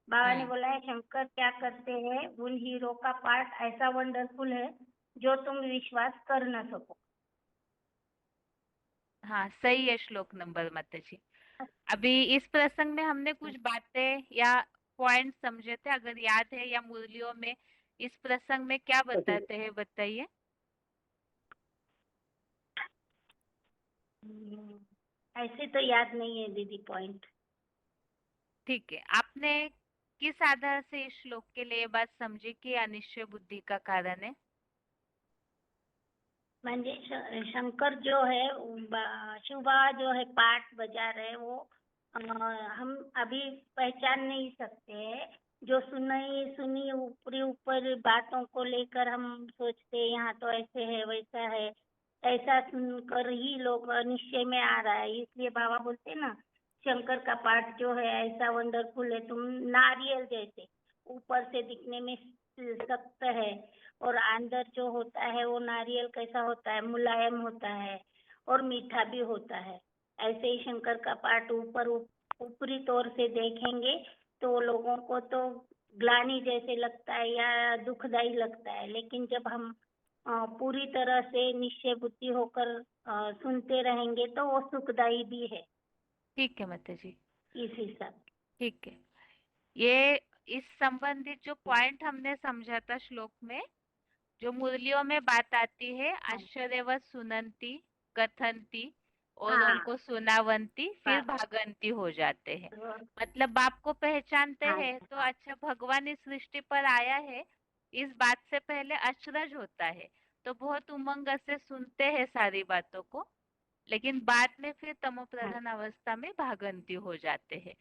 बाबा ने बोला है शंकर क्या करते हैं, उन हीरो का पार्ट ऐसा वंडरफुल है जो तुम विश्वास कर न सको। हाँ सही है श्लोक नंबर माता जी। अभी इस प्रसंग में हमने कुछ बातें या पॉइंट समझे थे, अगर याद है, या मुरलियों में इस प्रसंग में क्या बताते हैं बताइए। ऐसे तो याद नहीं है दीदी पॉइंट। ठीक है, आपने किस आधार से इस श्लोक के लिए ये बात समझी कि अनिश्चय बुद्धि का कारण है? म्हणजे शंकर जो है शुभा जो है पाठ बजा रहे वो हम अभी पहचान नहीं सकते हैं। जो सुनी ऊपरी ऊपर बातों को लेकर हम सोचते हैं यहाँ तो ऐसे है वैसा है, ऐसा सुनकर ही लोग निश्चय में आ रहा है। इसलिए बाबा बोलते ना शंकर का पाठ जो है ऐसा वंडरफुल है, तुम नारियल जैसे ऊपर से दिखने में सख्त है और अंदर जो होता है वो नारियल कैसा होता है, मुलायम होता है और मीठा भी होता है। ऐसे ही शंकर का पाठ ऊपरी तौर से देखेंगे तो लोगों को तो ग्लानि जैसे लगता है या दुखदायी लगता है, लेकिन जब हम पूरी तरह से निश्चय बुद्धि होकर सुनते रहेंगे तो वो सुखदायी भी है। ठीक है माता जी, इस हिसाब ठीक है। ये इस संबंधित जो पॉइंट हमने समझा था श्लोक में, जो मुरलियों में बात आती है, आश्चर्यवत सुनंती कथंती और हाँ। उनको सुनावंती फिर भागंती हो जाते हैं। मतलब बाप को पहचानते हैं तो अच्छा भगवान इस सृष्टि पर आया है, इस बात से पहले अचरज होता है तो बहुत उमंग से सुनते हैं सारी बातों को, लेकिन बाद में फिर तमो प्रधान अवस्था में भागंती हो जाते हैं।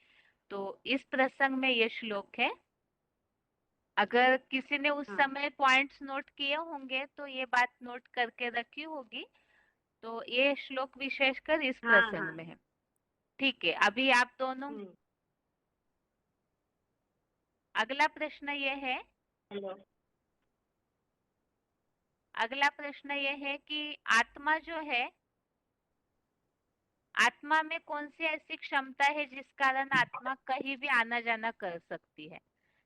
तो इस प्रसंग में ये श्लोक है। अगर किसी ने उस समय पॉइंट्स नोट किए होंगे तो ये बात नोट करके रखी होगी। तो ये श्लोक विशेषकर इस प्रसंग में है। ठीक है, अभी आप दोनों अगला प्रश्न ये है, अगला प्रश्न ये है कि आत्मा जो है, आत्मा में कौन सी ऐसी क्षमता है जिस कारण आत्मा कहीं भी आना जाना कर सकती है?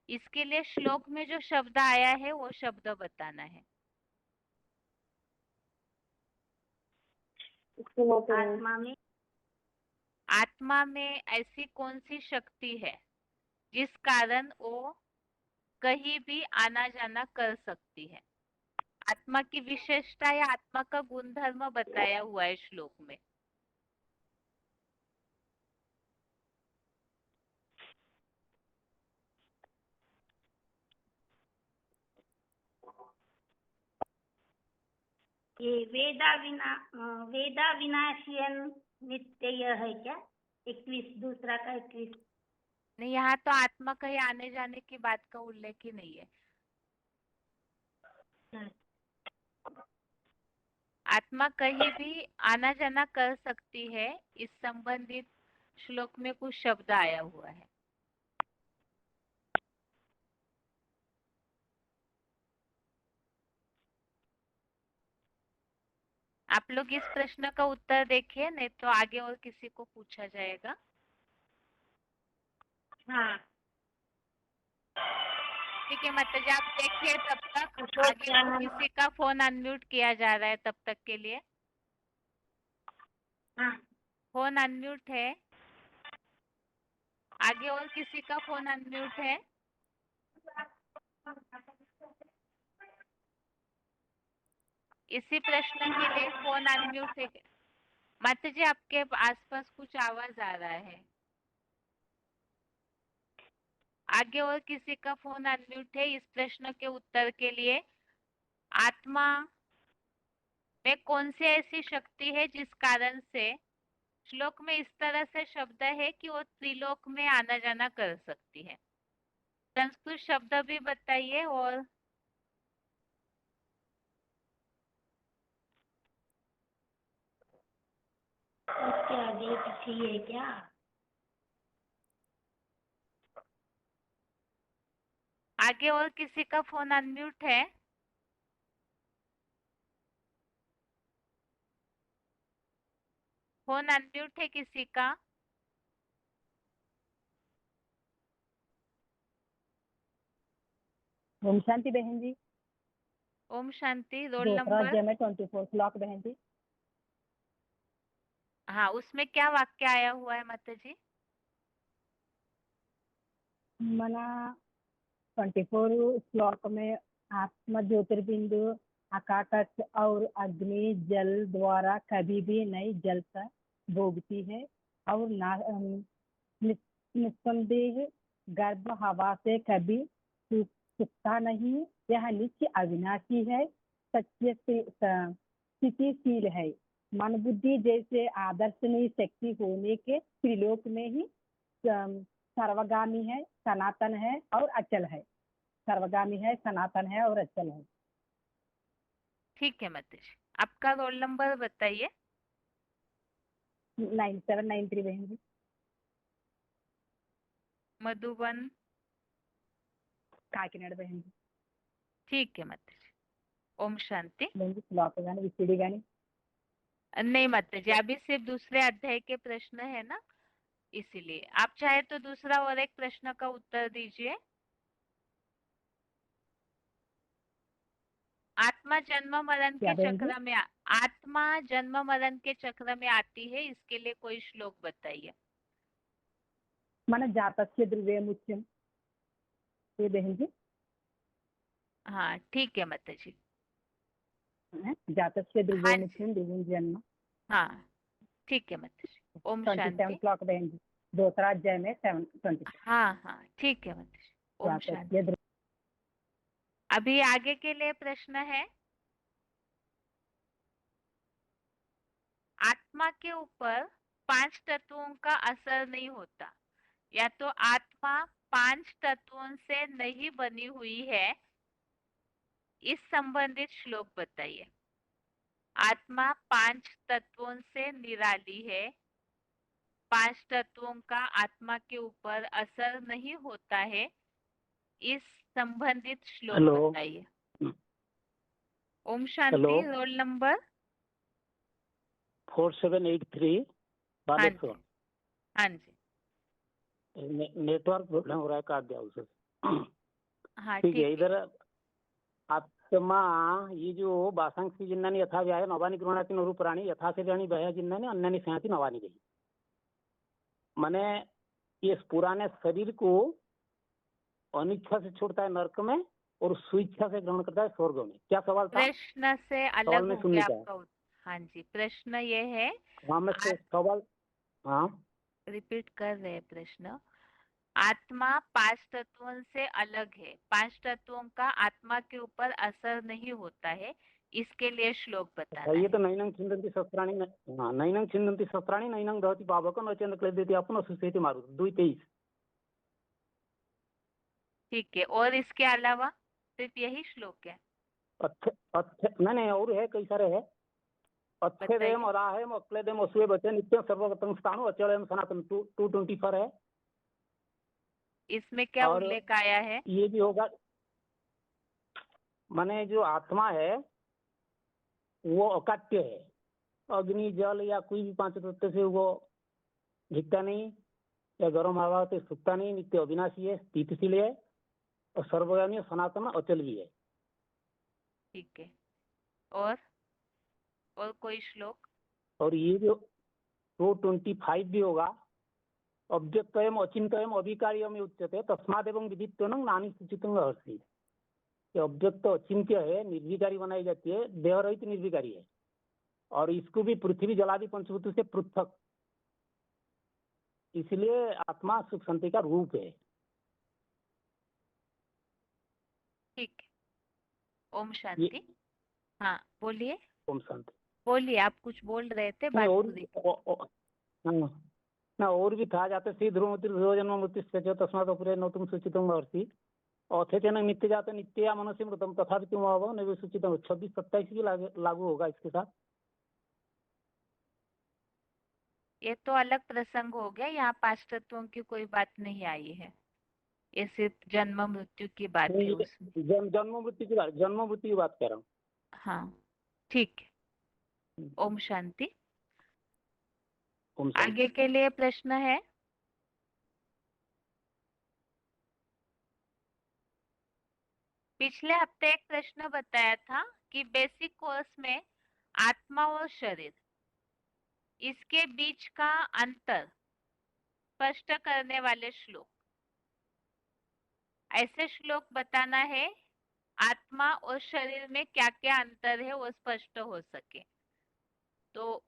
इसके लिए श्लोक में जो शब्द आया है वो शब्द बताना है। आत्मा में ऐसी कौन सी शक्ति है जिस कारण वो कहीं भी आना जाना कर सकती है? आत्मा की विशेषता या आत्मा का गुणधर्म बताया हुआ है श्लोक में। ये वेदा विनाशियन नित्य है क्या? 21 दूसरा का 21 नहीं, यहाँ तो आत्मा कहीं आने जाने की बात का उल्लेख ही नहीं है। आत्मा कहीं भी आना जाना कर सकती है, इस संबंधित श्लोक में कुछ शब्द आया हुआ है। आप लोग इस प्रश्न का उत्तर देखिए, नहीं तो आगे और किसी को पूछा जाएगा। हाँ ठीक है माता जी, आप देखिए तब तक। आगे और किसी का फोन अनम्यूट किया जा रहा है तब तक के लिए। फोन अनम्यूट है। आगे और किसी का फोन अनम्यूट है? इसी प्रश्न के लिए फोन अनम्यूट है। माता जी, आपके आसपास कुछ आवाज आ रहा है। आगे और किसी का फोन अनम्यूट है इस प्रश्न के उत्तर के लिए? आत्मा में कौन सी ऐसी शक्ति है जिस कारण से, श्लोक में इस तरह से शब्द है कि वो त्रिलोक में आना जाना कर सकती है। संस्कृत शब्द भी बताइए। और उसके आगे पीछे है क्या? आगे और किसी का फोन अनम्यूट है? फोन अनम्यूट है किसी का? ओम शांति बहन जी। ओम शांति। रोल दूसरा नंबर? अध्याय में 24 श्लोक बहन जी। हाँ, उसमें क्या वाक्य आया हुआ है माता जी? मना 24 श्लोक में आत्मा ज्योतिर्बिंदु आकाश और अग्नि जल द्वारा कभी भी नहीं जलता भोगती है और निस्संदेह गर्भ हवा से कभी सूखता नहीं। यह नित्य अविनाशी है, सत्य स्थितिशील है। मन बुद्धि जैसे आदर्शनीय शक्ति होने के त्रिलोक में ही सर्वगामी है, सनातन है और अचल है। सर्वगामी है, सनातन है और अचल है। ठीक है माता जी, आपका रोल नंबर बताइए। 9793 बहन जी। मधुबन। काकीनाड़ बहन जी। ठीक है माता जी, ओम शांति। बहन जी श्लोक गानी विसीडी गानी। नहीं माता जी, अभी सिर्फ दूसरे अध्याय के प्रश्न है ना, इसीलिए आप चाहे तो दूसरा और एक प्रश्न का उत्तर दीजिए। आत्मा जन्म मरण क्या के बहन जी? चक्र में आत्मा जन्म मरण के चक्र में आती है, इसके लिए कोई श्लोक बताइए। मन जातस्य ध्रुवे मुच्यम। ये बहन जी हाँ ठीक है माता जी। जातस्य ध्रुवे हाँ जी, मुच्यम ध्रुवं जन्म। हाँ ठीक है माता जी, ओम 27 शांति। श्लोक बहन जी, दूसरा अध्याय में 27। हाँ हाँ ठीक है माता जी, ओम शांति। जातस्य ध्रुवे। अभी आगे के लिए प्रश्न है, आत्मा के ऊपर 5 तत्वों का असर नहीं होता, या तो आत्मा 5 तत्वों से नहीं बनी हुई है, इस संबंधित श्लोक बताइए। आत्मा 5 तत्वों से निराली है, 5 तत्वों का आत्मा के ऊपर असर नहीं होता है, इस संबंधित श्लोक हेलो। बताइए। ओम शांति, रोल नंबर 4783 हाँ जी, बालेश्वर। हाँ जी, नेटवर्क प्रॉब्लम हो रहा है कार्ड हाउस से। हाँ ठीक है, ठीक है। इधर आत्मा ये जो बासांसी जिन्नानी यथा व्याय नवानी गृहणाति नरु प्राणी यथा से जानी बया जिन्नानी अन्नानी सेहाती नवानी गई। माने ये पुराने शरीर को अनिच्छा से छोड़ता है नरक में और स्वेच्छा से ग्रहण करता है स्वर्ग में। क्या सवाल था? प्रश्न से सवाल अलग में हो सुनने गया का है। आपका हाँ जी, प्रश्न ये है, हाँ मैं सवाल हाँ रिपीट कर रहे हैं प्रश्न। आत्मा 5 तत्वों से अलग है, 5 तत्वों का आत्मा के ऊपर असर नहीं होता है, इसके लिए श्लोक बताना ये है। तो नैनं छिन्दन्ति शस्त्राणि हाँ नैनं छिन्दन्ति शस्त्राणि नैनं दहति पावकं न चेन्न क्लेद्यति आपन सुसेति मारुत 2:23। ठीक है, और इसके अलावा सिर्फ यही श्लोक है? अच्छे नहीं और है, कई सारे है। अच्छेदेम अराहेम अक्लेदेम असुए बचे नित्यं सर्वगतं स्थाणु अचलेम सनातन 224 है। इसमें क्या और उल्लेख आया है? ये भी होगा, माने जो आत्मा है वो अकाट्य है, अग्नि जल या कोई भी 5 तत्व से वो झिकता नहीं या गर्म हवा से सूखता नहीं, नित्य अविनाशी है, स्थितिशील है और सर्वगामी सनातन अचल भी है। ठीक है, और कोई श्लोक? और ये जो 225 भी होगा, अव्यक्तयम अचिंत्ययम अभिकार्यम उच्यते तस्मादेवं विदित्वनं नानी सूचितं रहस्य। ये अव्यक्त अचिंत्य है, निर्विकारी बनाई जाती है, देह रहित निर्विकारी है और इसको भी पृथ्वी जलादि पंचभूत से पृथक, इसलिए आत्मा सुख शांति का रूप है। ठीक है, ओम शांति। हाँ बोलिए, ओम शांति। बोलिए, आप कुछ बोल रहे थे, बात पूरी। और भी था जाते श्री ध्रुव जन्म मृत्यु तस्मात् अपरे नौतुम सूचितं महर्षि अथेचन नित्य जाते नित्य या मनसी मृतम तथा तुम अभव नैव सूचितं 26-27 भी लागू होगा इसके साथ। ये तो अलग प्रसंग हो गया, यहाँ 5 तत्वों की कोई बात नहीं आई है, ये सिर्फ जन्म मृत्यु की बात है उसमें। जन्म मृत्यु की बात कर रहा हूँ। हाँ ठीक है, ओम शांति। ओम शांति। आगे के लिए प्रश्न है, पिछले हफ्ते एक प्रश्न बताया था कि बेसिक कोर्स में आत्मा और शरीर, इसके बीच का अंतर स्पष्ट करने वाले श्लोक, ऐसे श्लोक बताना है आत्मा और शरीर में क्या क्या अंतर है वो स्पष्ट हो सके। तो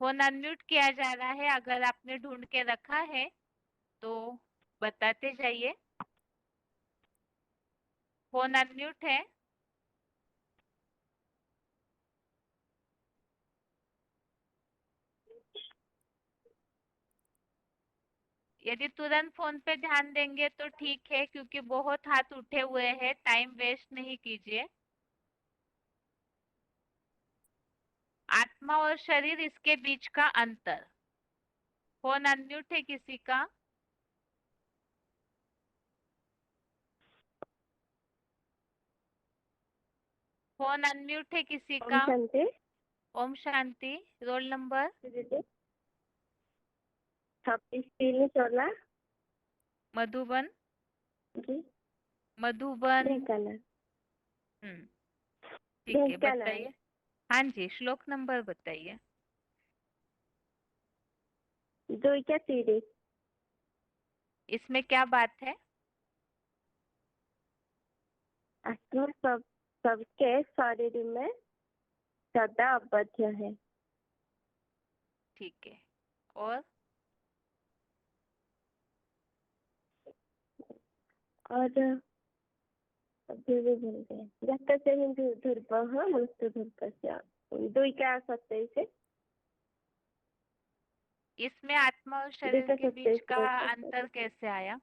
फोन अनम्यूट किया जा रहा है, अगर आपने ढूंढ के रखा है तो बताते जाइए। फोन अनम्यूट है। यदि तुरंत फोन पे ध्यान देंगे तो ठीक है, क्योंकि बहुत हाथ उठे हुए हैं, टाइम वेस्ट नहीं कीजिए। आत्मा और शरीर, इसके बीच का अंतर। फोन अनम्यूट है किसी का? फोन अनम्यूट है किसी ओम का? शांति। ओम शांति। Roll number? 26 3 16। मधुबन। जी। मधुबन। ढेंकानाल। ठीक है, ढेंकानाल। बताइए। हाँ जी, श्लोक नंबर बताइए। 2 क्या 3। इसमें क्या बात है? आत्मा सबके शरीर में सदा अवध्य है। ठीक है, और? और अभी भी भूल गए। जब से हिंदू ध्रुव मृत्यु ध्रुव से 2 क्या 27। इसमें आत्मा और 2 शरीर का के बीच 27 का 2 का अंतर कैसे आया?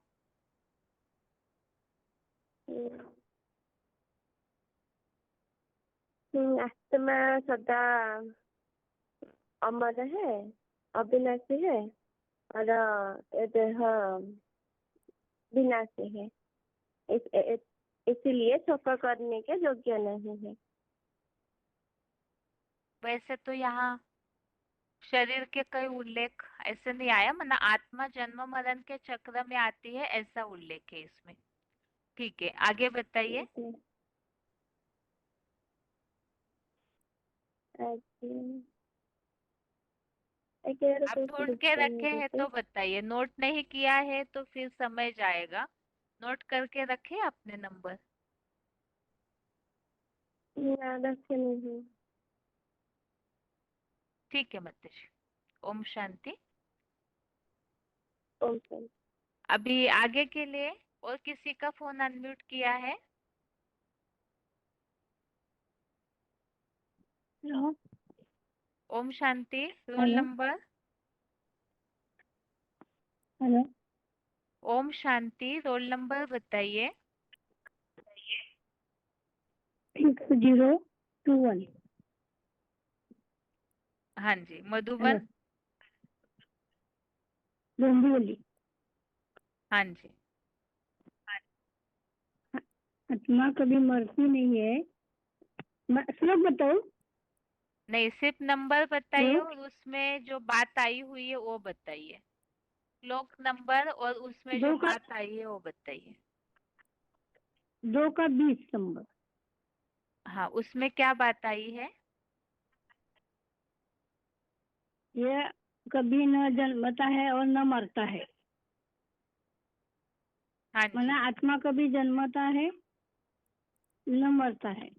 आत्मा सदा अमर है, अविनाशी है, और ये देह विनाशी है। इसीलिए सुख करने के योग्य नहीं है। वैसे तो यहाँ शरीर के कई उल्लेख ऐसे नहीं आया, मतलब आत्मा जन्म मरण के चक्र में आती है, ऐसा उल्लेख है इसमें। ठीक है, आगे बताइए। आप ढूंढ के रखे हैं तो बताइए, नोट नहीं किया है तो फिर समय जाएगा। नोट करके रखे आपने नंबर? रखे नहीं। ठीक है माताजी। ओम शांति। ओम शांति। अभी आगे के लिए और किसी का फोन अनम्यूट किया है? हेलो। ओम शांति। Roll hello. नंबर? हेलो। ओम शांति। रोल नंबर बताइए। 6021। हाँ जी, हेलो। मधुबन। डोंबिवली। हाँ जी। आत्मा कभी मरती नहीं है। श्लोक बताओ। नहीं, सिर्फ नंबर बताइए हेलो। और उसमें जो बात आई हुई है वो बताइए। श्लोक नंबर और उसमें जो 2 का बात आई है वो बताइए। 2 का 20 नंबर। हाँ, उसमें क्या बात आई है? यह कभी न जन्मता है और न मरता है। हाँ जी। माना आत्मा कभी जन्मता है न मरता है।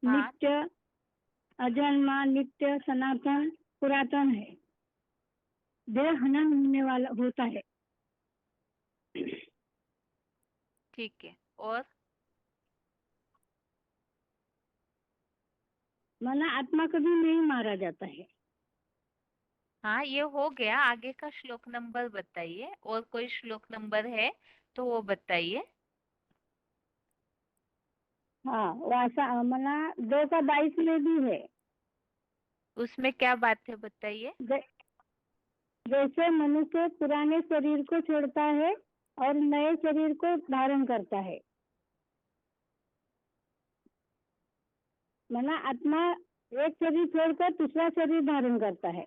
हाँ। नित्य अजन्मा, नित्य सनातन पुरातन है। देह हनन होने वाला होता है। ठीक है, और? माना आत्मा कभी नहीं मारा जाता है। हाँ, ये हो गया। आगे का श्लोक नंबर बताइए, और कोई श्लोक नंबर है तो वो बताइए। हाँ, वासा माना 2 का 22 में भी है। उसमें क्या बात है बताइए। जैसे मनुष्य पुराने शरीर को छोड़ता है और नए शरीर को धारण करता है, माना आत्मा एक शरीर छोड़कर दूसरा शरीर धारण करता है।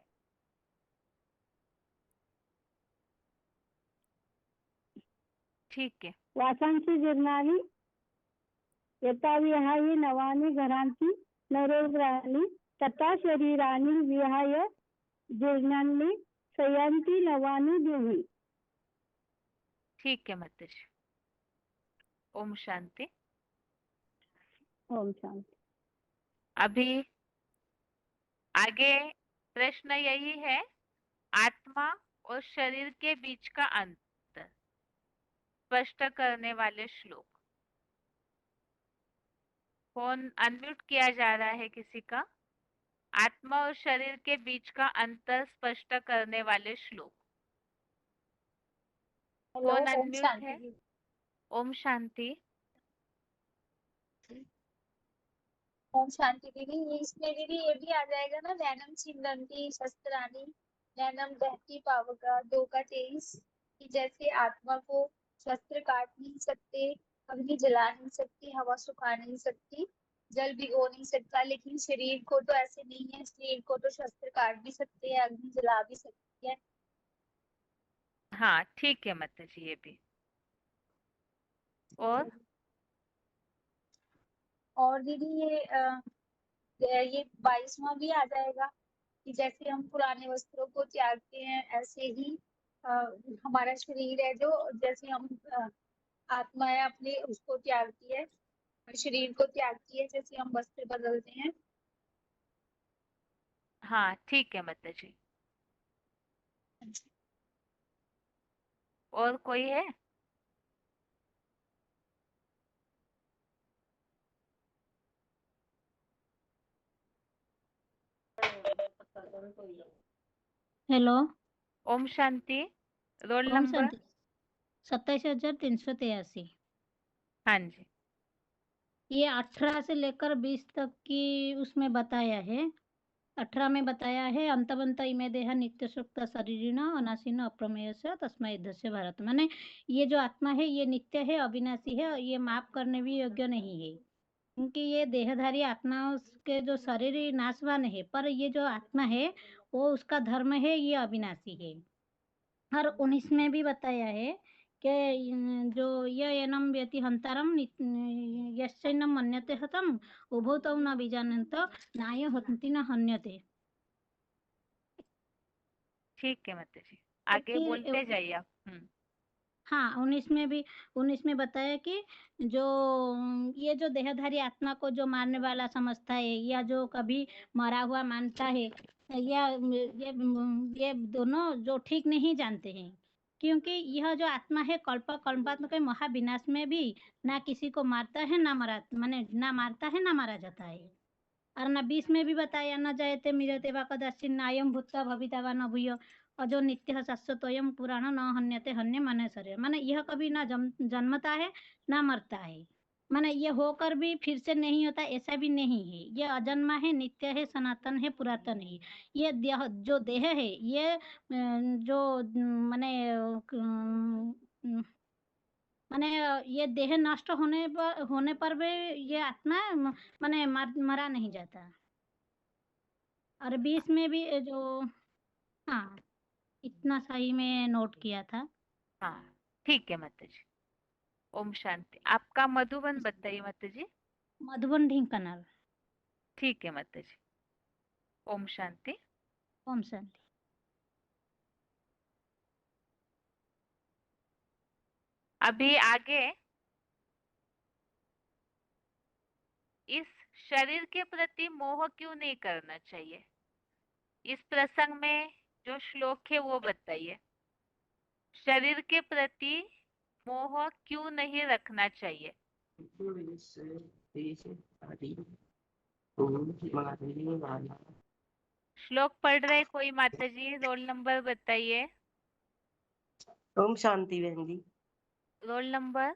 ठीक है। वासांशी जीर्णानी यथा विहाय नवानी घरांची नरोग्राणी तथा शरीरानी विहाय जीर्णानी शयंती नवानी देवी। ठीक है माताजी। ओम शांति। ओम शांति। अभी आगे प्रश्न यही है, आत्मा और शरीर के बीच का अंतर स्पष्ट करने वाले श्लोक। फोन अनम्यूट किया जा रहा है किसी का। आत्मा और शरीर के बीच का अंतर स्पष्ट करने वाले श्लोक। हेलो, फोन ओम अनम्यूट शांति है। जी। ओम शांति। ओम शांति दीदी, ये इसमें दीदी ये भी आ जाएगा ना, नैनम छिंदंती शस्त्राणी नैनम दहती पावका 2 का 23, कि जैसे आत्मा को शस्त्र काट नहीं सकते, अग्नि जला नहीं सकती, हवा सुखा नहीं सकती, जल भिगो नहीं सकता, लेकिन शरीर को तो ऐसे नहीं है। शरीर को तो शस्त्र काट भी सकते हैं, अग्नि जला भी सकती है। हाँ ठीक है माता जी, ये भी। और दीदी ये 22वां भी आ जाएगा कि जैसे हम पुराने वस्त्रों को त्यागते हैं, ऐसे ही अ, हमारा शरीर है जो, जैसे हम आत्मा है अपने उसको त्यागती है, शरीर को त्यागती है, जैसे हम वस्त्र बदलते हैं। हाँ ठीक है माता जी। और कोई है? हेलो, ओम शांति। रोल ओम नंबर? शांति। 27,383। हाँ जी। ये 18 से लेकर 20 तक की उसमें बताया है। 18 में बताया है अंतबंत इमे देह नित्य सुक्त शरीरिण अनासीन अप्रमेय से तस्मै से भारत। माने ये जो आत्मा है ये नित्य है, अविनाशी है, ये माफ करने भी योग्य नहीं है, क्योंकि ये देहधारी आत्मा के जो शरीर नाशवान है, पर ये जो आत्मा है वो उसका धर्म है, ये अविनाशी है। और 19 में भी बताया है कि जो ये एनम व्यति हंतारम यश्चैनम मन्यते हतम उभौ तौ न बीजानंत नाय हंति न हन्यते। ठीक है माता जी, आगे बोलते जाइए आप। हाँ, 19 में बताया कि जो ये जो देहधारी आत्मा को जो मारने वाला समझता है या जो कभी मरा हुआ मानता है, या ये दोनों जो ठीक नहीं जानते हैं, क्योंकि यह जो आत्मा है कल्पात्मक महाविनाश में भी ना किसी को मारता है ना माने ना मारता है ना मारा जाता है। और न 20 में भी बताया न जायते मिरते वा कदाचिन नायम भूत्वा भविता वा न भूय अजो नित्य शाश्वतोयम पुराण न हन्यते हन्य माने शरीर। माने यह कभी ना जन्मता है ना मरता है, माने ये होकर भी फिर से नहीं होता, ऐसा भी नहीं है। ये अजन्मा है, नित्य है, सनातन है, पुरातन है। ये देह जो देह है ये जो माने ये देह नष्ट होने पर भी ये आत्मा माने मरा नहीं जाता। और 20 में भी जो, हाँ, इतना सही में नोट किया था। हाँ ठीक है माता जी। ओम शांति। आपका मधुबन बताइए माता जी। मधुबन ढेंकानाल। ठीक है माता जी। ओम शांति। ओम शांति। अभी आगे इस शरीर के प्रति मोह क्यों नहीं करना चाहिए, इस प्रसंग में जो श्लोक है वो बताइए। शरीर के प्रति मोह क्यों नहीं रखना चाहिए? श्लोक पढ़ रहे कोई माता जी? रोल नंबर बताइए। ओम शांति बहन जी। Roll number?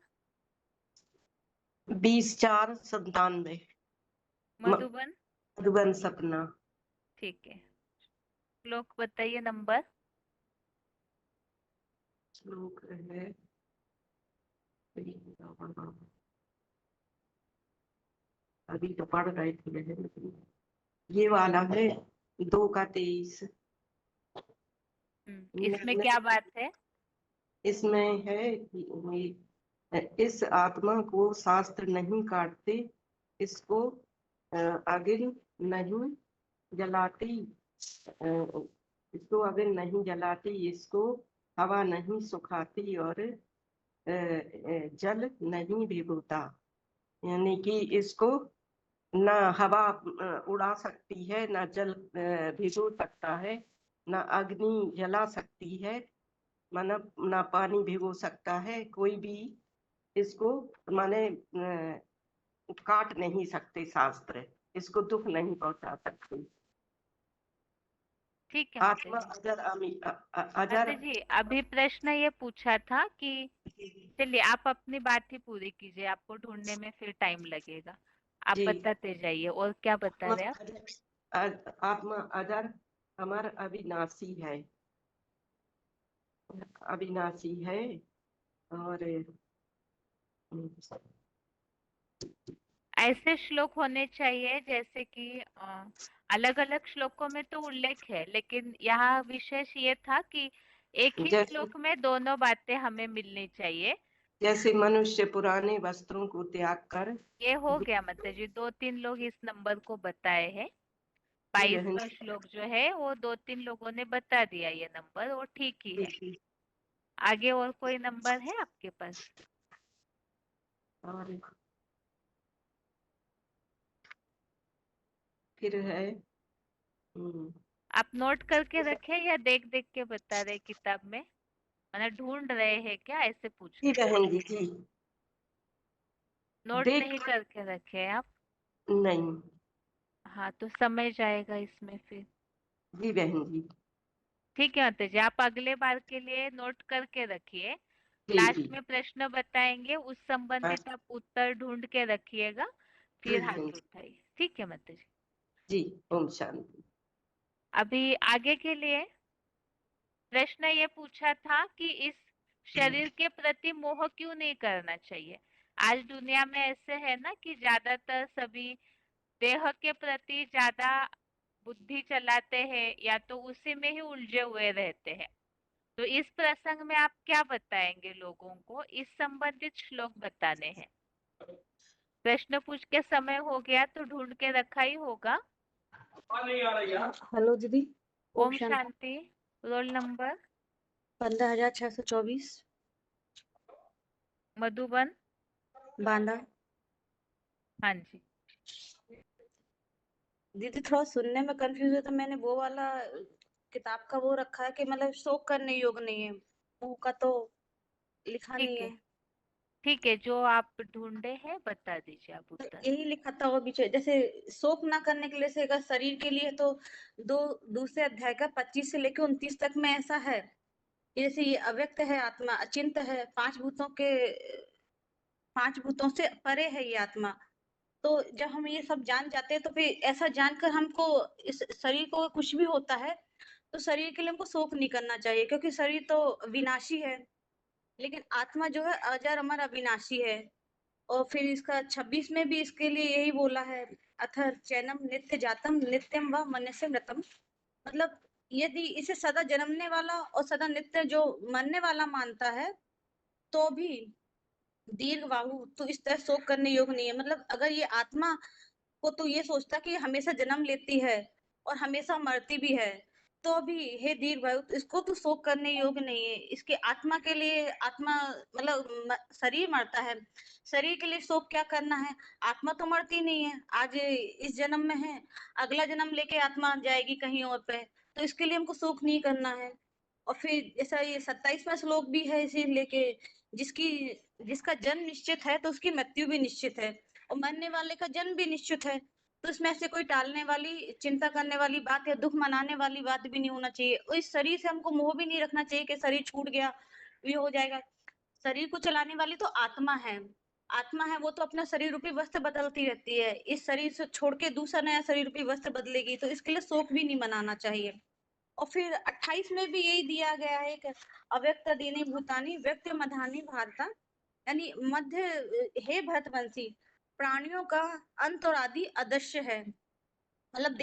20/4/97। मधुबन? मधुबन सपना। ठीक है, श्लोक बताइए नंबर। श्लोक है अभी तो पढ़ रहे थे लेकिन ये वाला है 2/23। इसमें क्या बात है? इसमें है कि इस आत्मा को शास्त्र नहीं काटते, इसको अग्नि नहीं जलाती, इसको अग्नि नहीं जलाती, इसको हवा नहीं सुखाती और जल नहीं भिगोता। यानी कि इसको ना हवा उड़ा सकती है, ना जल भिगो सकता है, ना अग्नि जला सकती है, माना ना पानी भिगो सकता है, कोई भी इसको माने काट नहीं सकते शास्त्र, इसको दुख नहीं पहुंचा सकते। ठीक है माता आत्मा जी। अजर माता अजर जी अभी प्रश्न ये पूछा था कि चलिए आप अपनी बात ही पूरी कीजिए, आपको ढूंढने में फिर टाइम लगेगा। आप जी। बताते जाइए और क्या बता आत्मा रहे आप? आत्मा अजर अमर अविनाशी है, अविनाशी है। और ऐसे श्लोक होने चाहिए जैसे कि अलग अलग श्लोकों में तो उल्लेख है, लेकिन यहाँ विशेष ये था कि एक ही जैसे श्लोक में दोनों बातें हमें मिलनी चाहिए। जैसे मनुष्य पुराने वस्त्रों को त्याग कर, ये हो गया माता जी, 2-3 लोग इस नंबर को बताए हैं। जी बहन 22वां श्लोक जो है वो 2-3 लोगों ने बता दिया, ये नंबर वो ठीक ही है। जी। आगे और कोई नंबर है आपके पास? और फिर है आप नोट करके रखे या देख देख के बता रहे किताब में, मतलब ढूंढ रहे हैं क्या, ऐसे पूछ जी रहे हैं? बहन जी। नोट देख नहीं करके रखे हैं आप? नहीं। हाँ तो समय जाएगा इसमें फिर। जी बहन जी। ठीक है माता जी, आप अगले बार के लिए नोट करके रखिए। जी जी। लास्ट में प्रश्न बताएंगे, उस हाँ, संबंधित आप उत्तर ढूंढ के रखिएगा, जी फिर बहन हाथ जी। उठाइए। ठीक है माता जी। जी ओम शांति। अभी आगे के लिए प्रश्न ये पूछा था कि इस शरीर के प्रति मोह क्यों नहीं करना चाहिए। आज दुनिया में ऐसे है ना कि ज्यादातर सभी देह के प्रति ज्यादा बुद्धि चलाते हैं या तो उसी में ही उलझे हुए रहते हैं। तो इस प्रसंग में आप क्या बताएंगे लोगों को, इस संबंधित श्लोक बताने हैं। प्रश्न पूछ के समय हो गया तो ढूंढ के रखा ही होगा। हेलो दीदी। ओम शांति। Roll number 15,624 Madhuban. बांदा। हाँ जी। दीदी थोड़ा सुनने में कंफ्यूज है, तो मैंने वो वाला किताब का वो रखा है कि मतलब शोक करने योग नहीं है, मुंह का तो लिखा नहीं ठीक है, है। ठीक है, जो आप ढूंढे हैं बता दीजिए आप तो उत्तर। यही लिखा था वो बीच में, जैसे शोक ना करने के लिए से अगर शरीर के लिए तो दूसरे अध्याय का 25 से लेकर 29 तक में ऐसा है कि जैसे ये अव्यक्त है, आत्मा अचिंत है, 5 भूतों से परे है ये आत्मा। तो जब हम ये सब जान जाते हैं तो फिर ऐसा जानकर हमको इस शरीर को कुछ भी होता है तो शरीर के लिए हमको शोक नहीं करना चाहिए, क्योंकि शरीर तो विनाशी है, लेकिन आत्मा जो है अजर अमर अविनाशी है। और फिर इसका 26 में भी इसके लिए यही बोला है, अथ चैनम नित्य जातम नित्यम व मनुष्य मृतम। मतलब यदि इसे सदा जन्मने वाला और सदा नित्य जो मरने वाला मानता है तो भी दीर्घ बाहु तो इस तरह शोक करने योग नहीं है। मतलब अगर ये आत्मा को तो ये सोचता कि हमेशा जन्म लेती है और हमेशा मरती भी है, तो भी हे दीर्घायु इसको तो शोक करने योग्य नहीं है। इसके आत्मा के लिए आत्मा मतलब शरीर मरता है, शरीर के लिए शोक क्या करना है। आत्मा तो मरती नहीं है, आज इस जन्म में है, अगला जन्म लेके आत्मा जाएगी कहीं और पे, तो इसके लिए हमको शोक नहीं करना है। और फिर ऐसा ये 27वां श्लोक भी है इसी लेके, जिसकी जिसका जन्म निश्चित है तो उसकी मृत्यु भी निश्चित है, और मरने वाले का जन्म भी निश्चित है। तो इसमें से कोई टालने वाली, चिंता करने वाली बात या दुख मनाने वाली बात भी नहीं होना चाहिए। और इस शरीर से हमको मोह भी नहीं रखना चाहिए कि शरीर छूट गया ये हो जाएगा। शरीर को चलाने वाली तो आत्मा है, आत्मा है वो तो अपना शरीर रूपी वस्त्र बदलती रहती है, इस शरीर से छोड़ के दूसरा नया शरीर रूपी वस्त्र बदलेगी, तो इसके लिए शोक भी नहीं मनाना चाहिए। और फिर 28 में भी यही दिया गया है कि अव्यक्त दीनी भूतानी व्यक्त मधानी भारता, यानी मध्य हे भरतवंशी, प्राणियों का अंत और आदि अदृश्य है, मतलब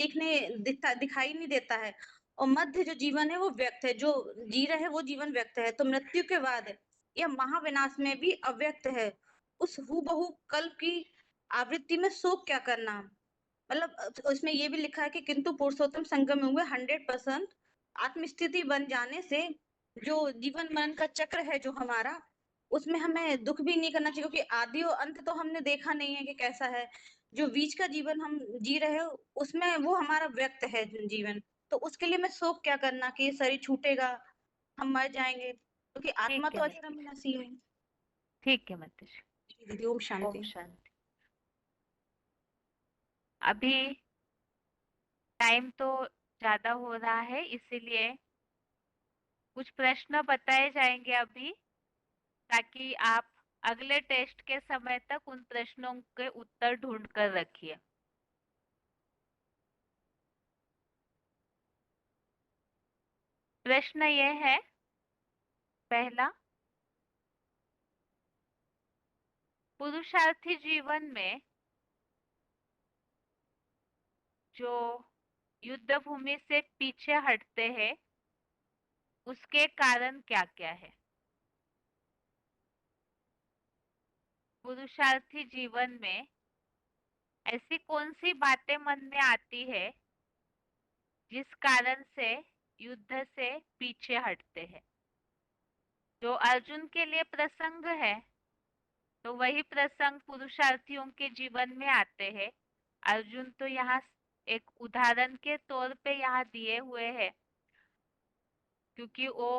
दिखाई नहीं देता है। और मध्य जो जीवन है वो व्यक्त है, जो जी रहे हैं वो जीवन व्यक्त है। तो मृत्यु के बाद यह महाविनाश में भी अव्यक्त है, उस हूबहू कल की आवृत्ति में शोक क्या करना। मतलब उसमें ये भी लिखा है कि किंतु पुरुषोत्तम संगम में हुए 100% आत्मस्थिति बन जाने से जो जीवन मरण का चक्र है जो हमारा, उसमें हमें दुख भी नहीं करना चाहिए, क्योंकि आदि और अंत तो हमने देखा नहीं है कि कैसा है। जो बीच का जीवन हम जी रहे हो उसमें वो हमारा व्यक्त है जीवन, तो उसके लिए मैं शोक क्या करना कि शरीर छूटेगा, हम मर जाएंगे, क्योंकि आत्मा ठीक तो है अजर माताजी, अविनाशी है। ठीक है माताजी। जी दीदी, ओम ओम शांति। शांति। अभी टाइम तो ज्यादा हो रहा है, इसीलिए कुछ प्रश्न बताए जाएंगे अभी, ताकि आप अगले टेस्ट के समय तक उन प्रश्नों के उत्तर ढूंढ कर रखिए। प्रश्न ये है पहला, पुरुषार्थी जीवन में जो युद्ध भूमि से पीछे हटते हैं उसके कारण क्या क्या है? पुरुषार्थी जीवन में ऐसी कौन सी बातें मन में आती है जिस कारण से युद्ध से पीछे हटते हैं? जो अर्जुन के लिए प्रसंग है तो वही प्रसंग पुरुषार्थियों के जीवन में आते हैं। अर्जुन तो यहाँ एक उदाहरण के तौर पे यहाँ दिए हुए हैं, क्योंकि वो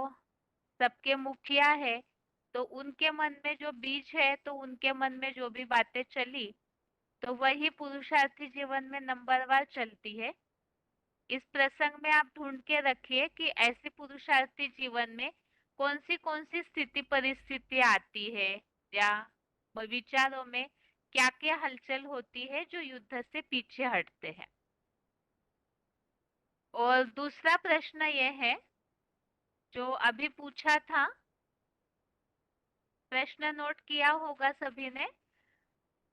सबके मुखिया है, तो उनके मन में जो बीज है, तो उनके मन में जो भी बातें चली तो वही पुरुषार्थी जीवन में नंबरवार चलती है। इस प्रसंग में आप ढूंढ के रखिए कि ऐसे पुरुषार्थी जीवन में कौन सी स्थिति परिस्थिति आती है, या विचारों में क्या क्या हलचल होती है जो युद्ध से पीछे हटते हैं। और दूसरा प्रश्न ये है जो अभी पूछा था, प्रश्न नोट किया होगा सभी ने।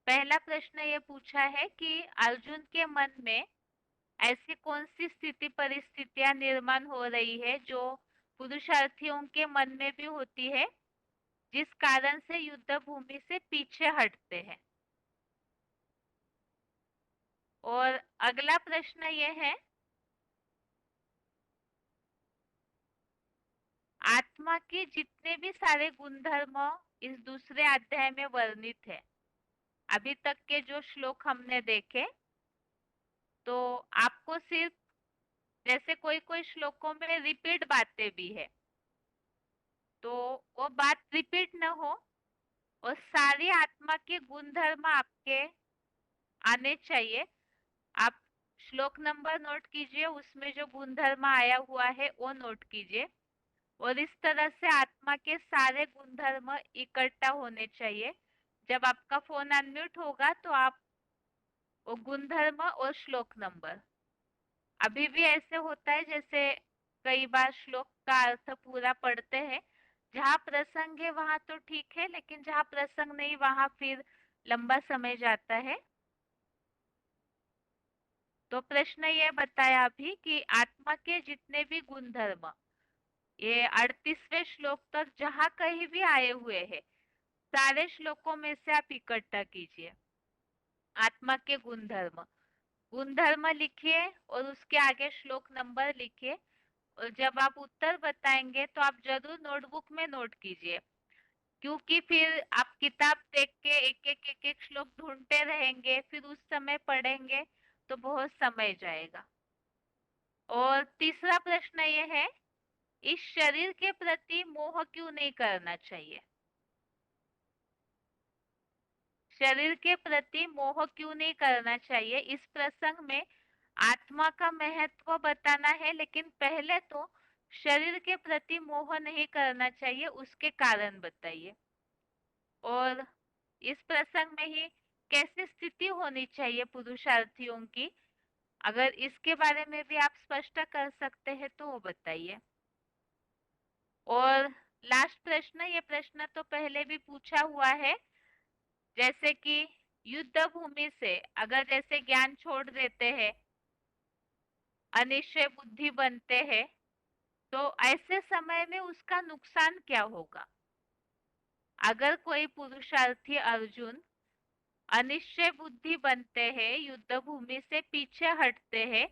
पहला प्रश्न ये पूछा है कि अर्जुन के मन में ऐसी कौन सी स्थिति परिस्थितियां निर्माण हो रही है जो पुरुषार्थियों के मन में भी होती है, जिस कारण से युद्ध भूमि से पीछे हटते हैं। और अगला प्रश्न ये है, आत्मा के जितने भी सारे गुणधर्म इस दूसरे अध्याय में वर्णित है, अभी तक के जो श्लोक हमने देखे, तो आपको सिर्फ जैसे कोई कोई श्लोकों में रिपीट बातें भी है, तो वो बात रिपीट न हो और सारी आत्मा के गुणधर्म आपके आने चाहिए। आप श्लोक नंबर नोट कीजिए, उसमें जो गुणधर्म आया हुआ है वो नोट कीजिए, और इस तरह से आत्मा के सारे गुणधर्म इकट्ठा होने चाहिए। जब आपका फोन अनम्यूट होगा तो आप वो गुणधर्म और श्लोक नंबर, अभी भी ऐसे होता है जैसे कई बार श्लोक का अर्थ पूरा पढ़ते हैं, जहाँ प्रसंग है वहां तो ठीक है, लेकिन जहाँ प्रसंग नहीं वहां फिर लंबा समय जाता है। तो प्रश्न ये बताया अभी कि आत्मा के जितने भी गुणधर्म, ये 38वें श्लोक तक जहाँ कहीं भी आए हुए हैं, सारे श्लोकों में से आप इकट्ठा कीजिए आत्मा के गुणधर्म। गुणधर्म लिखिए और उसके आगे श्लोक नंबर लिखिए, और जब आप उत्तर बताएंगे तो आप जरूर नोटबुक में नोट कीजिए, क्योंकि फिर आप किताब देख के एक एक श्लोक ढूंढते रहेंगे, फिर उस समय पढ़ेंगे तो बहुत समय जाएगा। और तीसरा प्रश्न ये है, इस शरीर के प्रति मोह क्यों नहीं करना चाहिए? शरीर के प्रति मोह क्यों नहीं करना चाहिए? इस प्रसंग में आत्मा का महत्व बताना है, लेकिन पहले तो शरीर के प्रति मोह नहीं करना चाहिए, उसके कारण बताइए। और इस प्रसंग में ही कैसी स्थिति होनी चाहिए पुरुषार्थियों की, अगर इसके बारे में भी आप स्पष्ट कर सकते हैं तो वो बताइए। और लास्ट प्रश्न, ये प्रश्न तो पहले भी पूछा हुआ है, जैसे कि युद्ध भूमि से अगर जैसे ज्ञान छोड़ देते हैं, अनिश्चय बुद्धि बनते हैं, तो ऐसे समय में उसका नुकसान क्या होगा? अगर कोई पुरुषार्थी अर्जुन अनिश्चय बुद्धि बनते हैं, युद्ध भूमि से पीछे हटते हैं,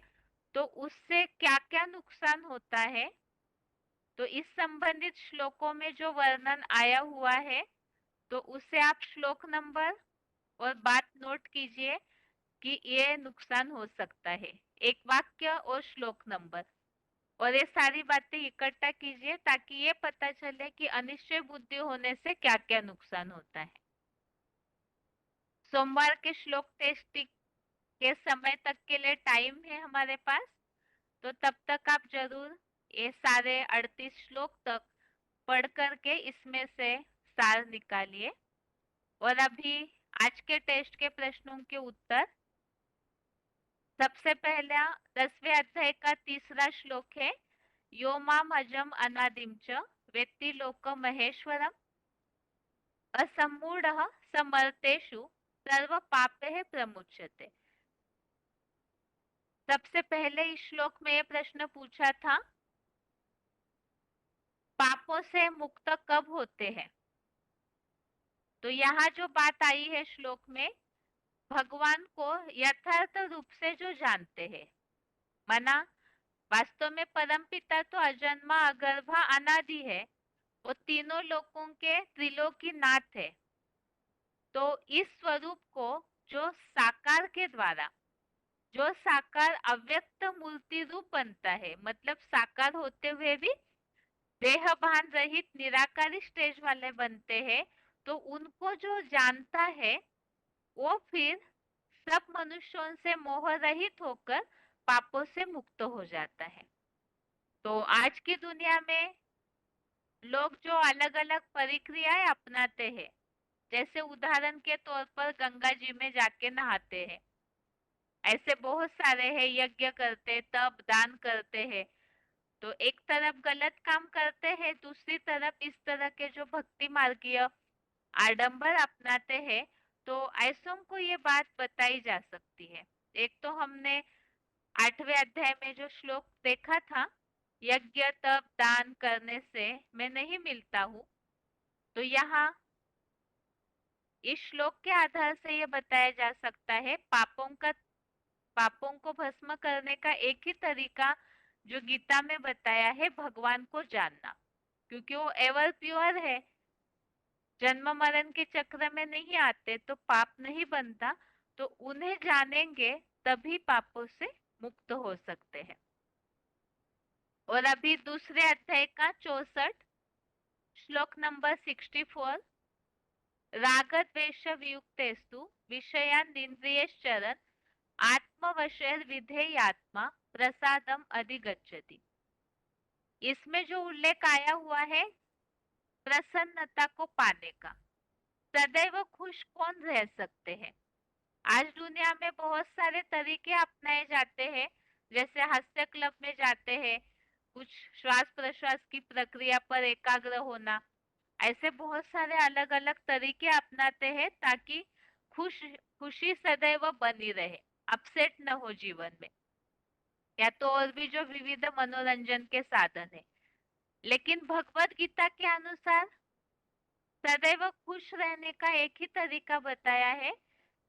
तो उससे क्या क्या नुकसान होता है? तो इस संबंधित श्लोकों में जो वर्णन आया हुआ है, तो उसे आप श्लोक नंबर और बात नोट कीजिए कि ये नुकसान हो सकता है। एक वाक्य और श्लोक नंबर, और ये सारी बातें इकट्ठा कीजिए ताकि ये पता चले कि अनिश्चय बुद्धि होने से क्या क्या नुकसान होता है। सोमवार के श्लोक टेस्ट के समय तक के लिए टाइम है हमारे पास, तो तब तक आप जरूर ये सारे 38 श्लोक तक पढ़ करके इसमें से सार निकालिए। और अभी आज के टेस्ट के प्रश्नों के उत्तर। सबसे पहला 10वें अध्याय का 3रा श्लोक है, यो माम अजम अनादिम च वेत्ति लोक महेश्वरम असम्मूढ़ः समर्तेषु सर्व पापैः प्रमुच्यते। सबसे पहले इस श्लोक में ये प्रश्न पूछा था, पापों से मुक्त कब होते हैं? तो यहाँ जो बात आई है श्लोक में, भगवान को यथार्थ रूप से जो जानते हैं, माना वास्तव में परमपिता तो अजन्मा अगर्भा अनादि है, वो तीनों लोकों के त्रिलोकी नाथ है। तो इस स्वरूप को जो साकार के द्वारा, जो साकार अव्यक्त मूर्ति रूप बनता है, मतलब साकार होते हुए भी देह भान रहित निराकारी स्टेज वाले बनते हैं, तो उनको जो जानता है वो फिर सब मनुष्यों से मोह रहित होकर पापों से मुक्त हो जाता है। तो आज की दुनिया में लोग जो अलग अलग प्रक्रियाएं अपनाते हैं, जैसे उदाहरण के तौर पर गंगा जी में जाके नहाते हैं, ऐसे बहुत सारे हैं, यज्ञ करते, तप दान करते हैं। तो एक तरफ गलत काम करते हैं, दूसरी तरफ इस तरह के जो भक्ति मार्गीय आडंबर अपनाते हैं, तो ऐसों को ये बात बताई जा सकती है। एक तो हमने 8वें अध्याय में जो श्लोक देखा था, यज्ञ तप दान करने से मैं नहीं मिलता हूँ, तो यहाँ इस श्लोक के आधार से ये बताया जा सकता है, पापों को भस्म करने का एक ही तरीका जो गीता में बताया है, भगवान को जानना, क्योंकि वो एवर प्योर है, जन्म मरण के चक्र में नहीं आते, तो पाप नहीं बनता। तो उन्हें जानेंगे तभी पापों से मुक्त हो सकते हैं। और अभी दूसरे अध्याय का 64 श्लोक नंबर 64, राग द्वेष वियुक्तेस्तु विषयान इंद्रियश्चरन् आत्मवशैर विधेयात्मा प्रसादम अधिगच्छति। इसमें जो उल्लेख आया हुआ है प्रसन्नता को पाने का, सदैव खुश कौन रह सकते हैं? आज दुनिया में बहुत सारे तरीके अपनाए जाते हैं, जैसे हास्य क्लब में जाते हैं, कुछ श्वास प्रश्वास की प्रक्रिया पर एकाग्र होना, ऐसे बहुत सारे अलग अलग तरीके अपनाते हैं ताकि खुशी सदैव बनी रहे, अपसेट न हो जीवन में, या तो और भी जो विविध मनोरंजन के साधन है। लेकिन भगवत गीता के अनुसार सदैव खुश रहने का एक ही तरीका बताया है,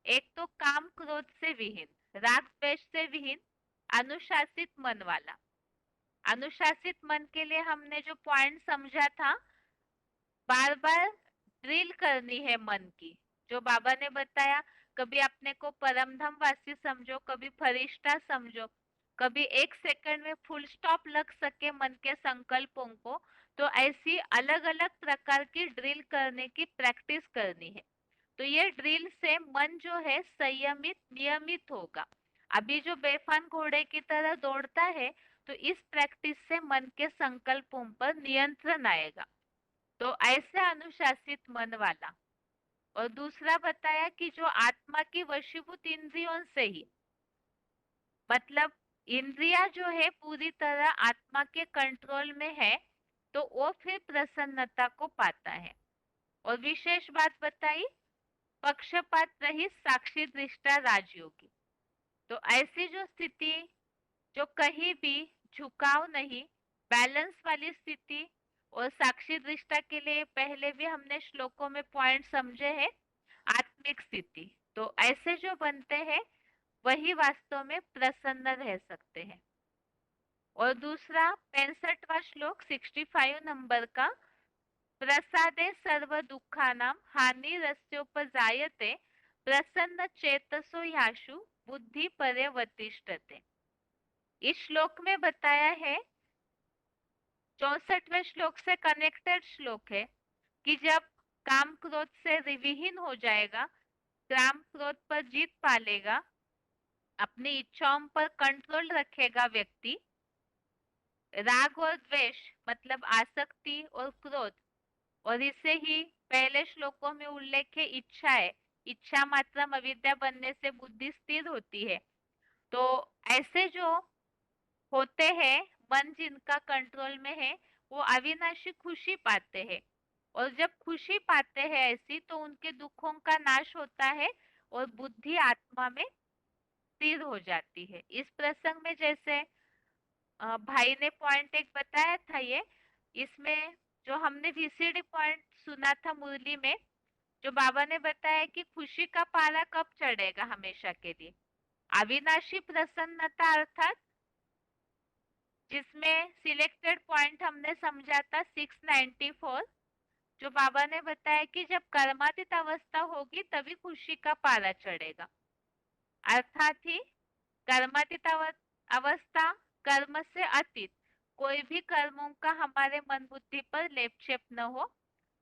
एक तो काम क्रोध से विहीन, राग द्वेष से विहीन, अनुशासित मन वाला। अनुशासित मन के लिए हमने जो पॉइंट समझा था, बार बार ड्रिल करनी है मन की, जो बाबा ने बताया, कभी अपने को परमधाम वासी समझो, कभी फरिश्ता समझो, कभी 1 सेकंड में फुल स्टॉप लग सके मन के संकल्पों को, तो ऐसी अलग अलग प्रकार की ड्रिल करने की प्रैक्टिस करनी है। तो ये ड्रिल से मन जो है संयमित नियमित होगा। अभी जो बेफान घोड़े की तरह दौड़ता है, तो इस प्रैक्टिस से मन के संकल्पों पर नियंत्रण आएगा। तो ऐसे अनुशासित मन वाला। और दूसरा बताया कि जो आत्मा की वशीभूत इंद्रियों से ही, मतलब इंद्रिया जो है पूरी तरह आत्मा के कंट्रोल में है, तो वो फिर प्रसन्नता को पाता है। और विशेष बात बताई, पक्षपात रहित साक्षी दृष्टा राजयोगी। तो ऐसी जो स्थिति, जो कहीं भी झुकाव नहीं, बैलेंस वाली स्थिति, और साक्षी दृष्टा के लिए पहले भी हमने श्लोकों में पॉइंट समझे हैं, आत्मिक स्थिति। तो ऐसे जो बनते हैं वही वास्तव में प्रसन्न रह सकते हैं। और दूसरा 65वां श्लोक 65 नंबर का, प्रसादे सर्व दुखानां हानि रस्योपजायते प्रसन्न चेतसो याशु बुद्धि पर्यवतिष्ठते। इस श्लोक में बताया है, 64वें श्लोक से कनेक्टेड श्लोक है कि जब काम क्रोध से विहीन हो जाएगा, काम क्रोध पर जीत पा लेगा, अपनी इच्छाओं पर कंट्रोल रखेगा व्यक्ति, राग और द्वेष मतलब आसक्ति और क्रोध, और इसे ही पहले श्लोकों में उल्लेख है इच्छा है, इच्छा मात्रम अविद्या बनने से बुद्धि स्थिर होती है। तो ऐसे जो होते हैं मन जिनका कंट्रोल में है, वो अविनाशी खुशी पाते हैं, और जब खुशी पाते हैं ऐसी तो उनके दुखों का नाश होता है और बुद्धि आत्मा में स्थिर हो जाती है। इस प्रसंग में जैसे भाई ने पॉइंट एक बताया था, ये इसमें जो हमने वीसीडी पॉइंट सुना था मुरली में, जो बाबा ने बताया कि खुशी का पारा कब चढ़ेगा हमेशा के लिए, अविनाशी प्रसन्नता, अर्थात जिसमें सिलेक्टेड पॉइंट हमने समझा था 694, जो बाबा ने बताया कि जब कर्मातीत अवस्था होगी तभी खुशी का पारा चढ़ेगा। अर्थात ही कर्मातीत अवस्था कर्म से अतीत, कोई भी कर्मों का हमारे मन बुद्धि पर लेपछेप न हो,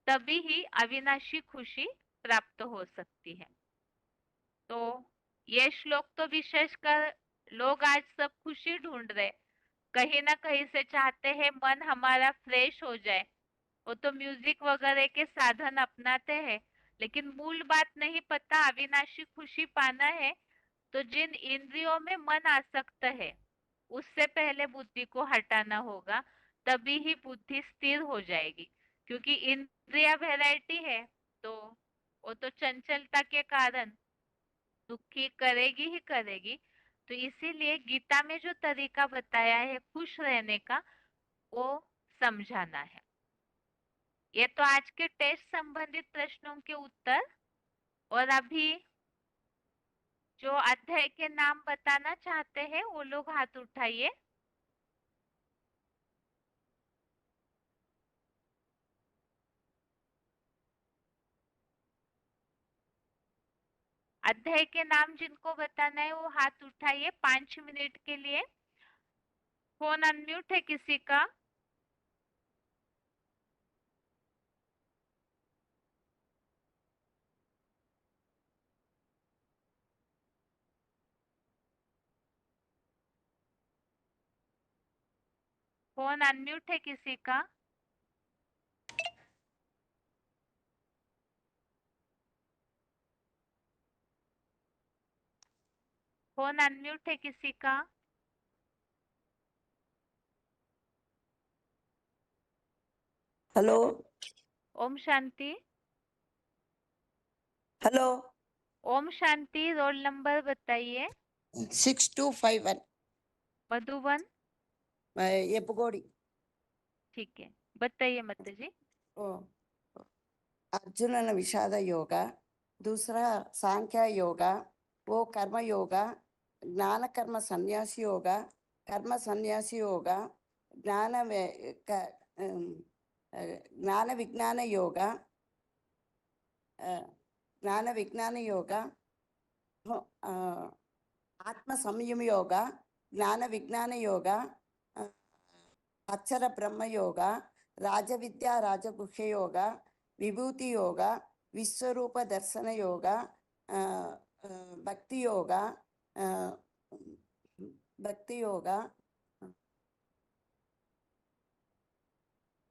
तभी ही अविनाशी खुशी प्राप्त हो सकती है। तो ये श्लोक तो विशेषकर लोग आज सब खुशी ढूंढ रहे, कहीं ना कहीं से चाहते हैं मन हमारा फ्रेश हो जाए, वो तो म्यूजिक वगैरह के साधन अपनाते हैं, लेकिन मूल बात नहीं पता। अविनाशी खुशी पाना है तो जिन इंद्रियों में मन आसक्त है उससे पहले बुद्धि को हटाना होगा, तभी ही बुद्धि स्थिर हो जाएगी। क्योंकि इंद्रिया वैरायटी है तो वो तो चंचलता के कारण दुखी करेगी ही करेगी। तो इसीलिए गीता में जो तरीका बताया है खुश रहने का, वो समझाना है। ये तो आज के टेस्ट संबंधित प्रश्नों के उत्तर। और अभी जो अध्याय के नाम बताना चाहते हैं वो लोग हाथ उठाइए। अध्याय के नाम जिनको बताना है वो हाथ उठाइए 5 मिनट के लिए। फोन अनम्यूट है किसी का? फोन अनम्यूट है किसी का? फोन अनम्यूट है किसी का? हेलो ओम शांति। हेलो ओम शांति। रोल नंबर बताइए। 6251 मधुबन। एपगोड़ी। ठीक है, बताइए माता जी। अर्जुनन विषाद योग, दूसरा सांख्य योग, वो कर्म योग, ज्ञान कर्म संन्यासी योग, कर्म संन्यासी योग, ज्ञान विज्ञान योग, ज्ञान विज्ञान योग, आत्म संयम योग, ज्ञान विज्ञान योग, अक्षर ब्रह्म योग, राजविद्या राजगुह्य योग, विभूति योग, विश्वरूप दर्शन योग, भक्ति योग,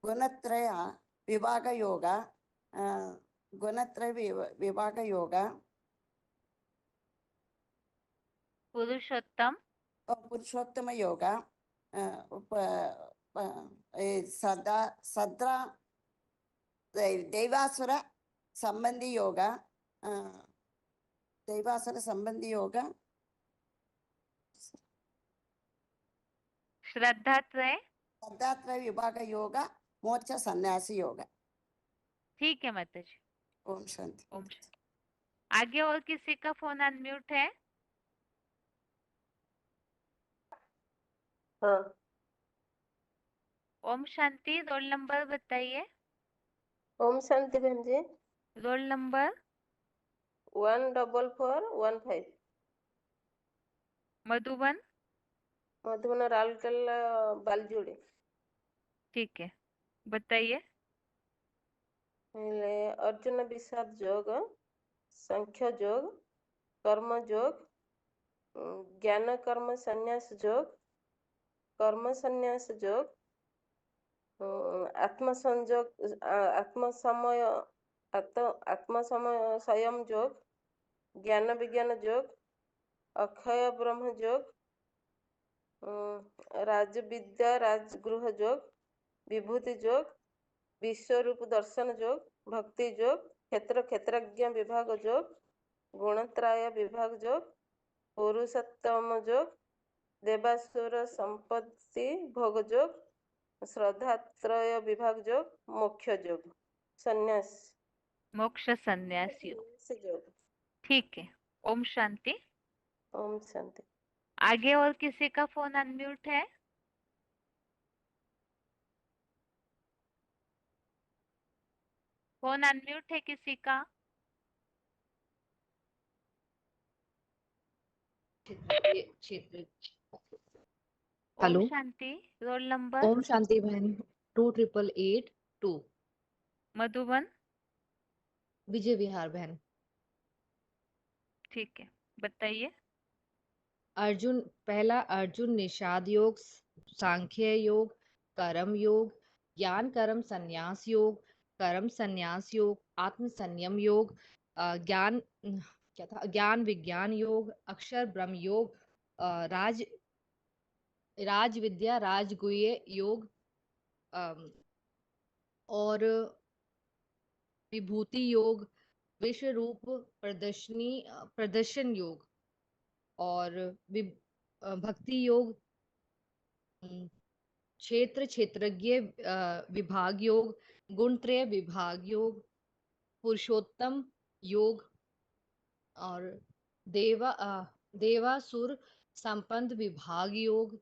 गुणत्रय विभाग योग, गुणत्रय विभाग योग, पुरुषोत्तम योग, सद्रा दैवासुर संबंधी योग, दैवासुर संबंधी योग, श्रद्धात्रय विभाग योग, मोक्ष सन्यासी योग। ठीक है माता जी। ओम शांति। ओम शांति। आगे और किसी का फोन अनम्यूट है? हाँ। ओम शांति। रोल नंबर बताइए। ओम शांति बहन जी। Roll number 14415। मधुबन। मधुबन रालकला बालजोड़ी। ठीक है, बताइए। ହେଲେ अर्जुन विषाद योग, संख्य योग, कर्म योग, ज्ञान कर्म संन्यास योग, कर्म संन्यास योग, आत्मसंयोग, आत्मसमय, आत्मसमय संयम योग, ज्ञान विज्ञान योग, अक्षय ब्रह्म योग, राजविद्या राजगृह योग, विभूति योग, विश्वरूप दर्शन योग, भक्ति योग, क्षेत्र क्षेत्रज्ञ विभाग योग, गुणत्रय विभाग योग, पुरुषोत्तम योग, देवासुर संपत्ति भोग योग, श्रद्धात्रय विभाग योग, मोक्ष योग, संन्यास मोक्ष संन्यास योग। संन्यास योग। ठीक है, ओम शांति। ओम शांति। आगे और किसी का फोन अनम्यूट है? फोन अनम्यूट है किसी का? ओम हेलो, शांति। Roll number? ओम शांति बहन 2882 मधुबन? विजय विहार बहन। ठीक है, बताइए। अर्जुन, पहला अर्जुन निषाद योग, सांख्य योग, कर्म योग, ज्ञान कर्म संन्यास योग, कर्म संन्यास योग, आत्म संयम योग, ज्ञान क्या था, ज्ञान विज्ञान योग, अक्षर ब्रह्म योग, राज विद्या राजगुह्य योग, और विभूति योग, विश्व रूप प्रदर्शन योग, और भक्ति योग, क्षेत्र क्षेत्रज्ञ विभाग योग, गुणत्रय विभाग योग, पुरुषोत्तम योग, और देवासुर संपन्न विभाग योग,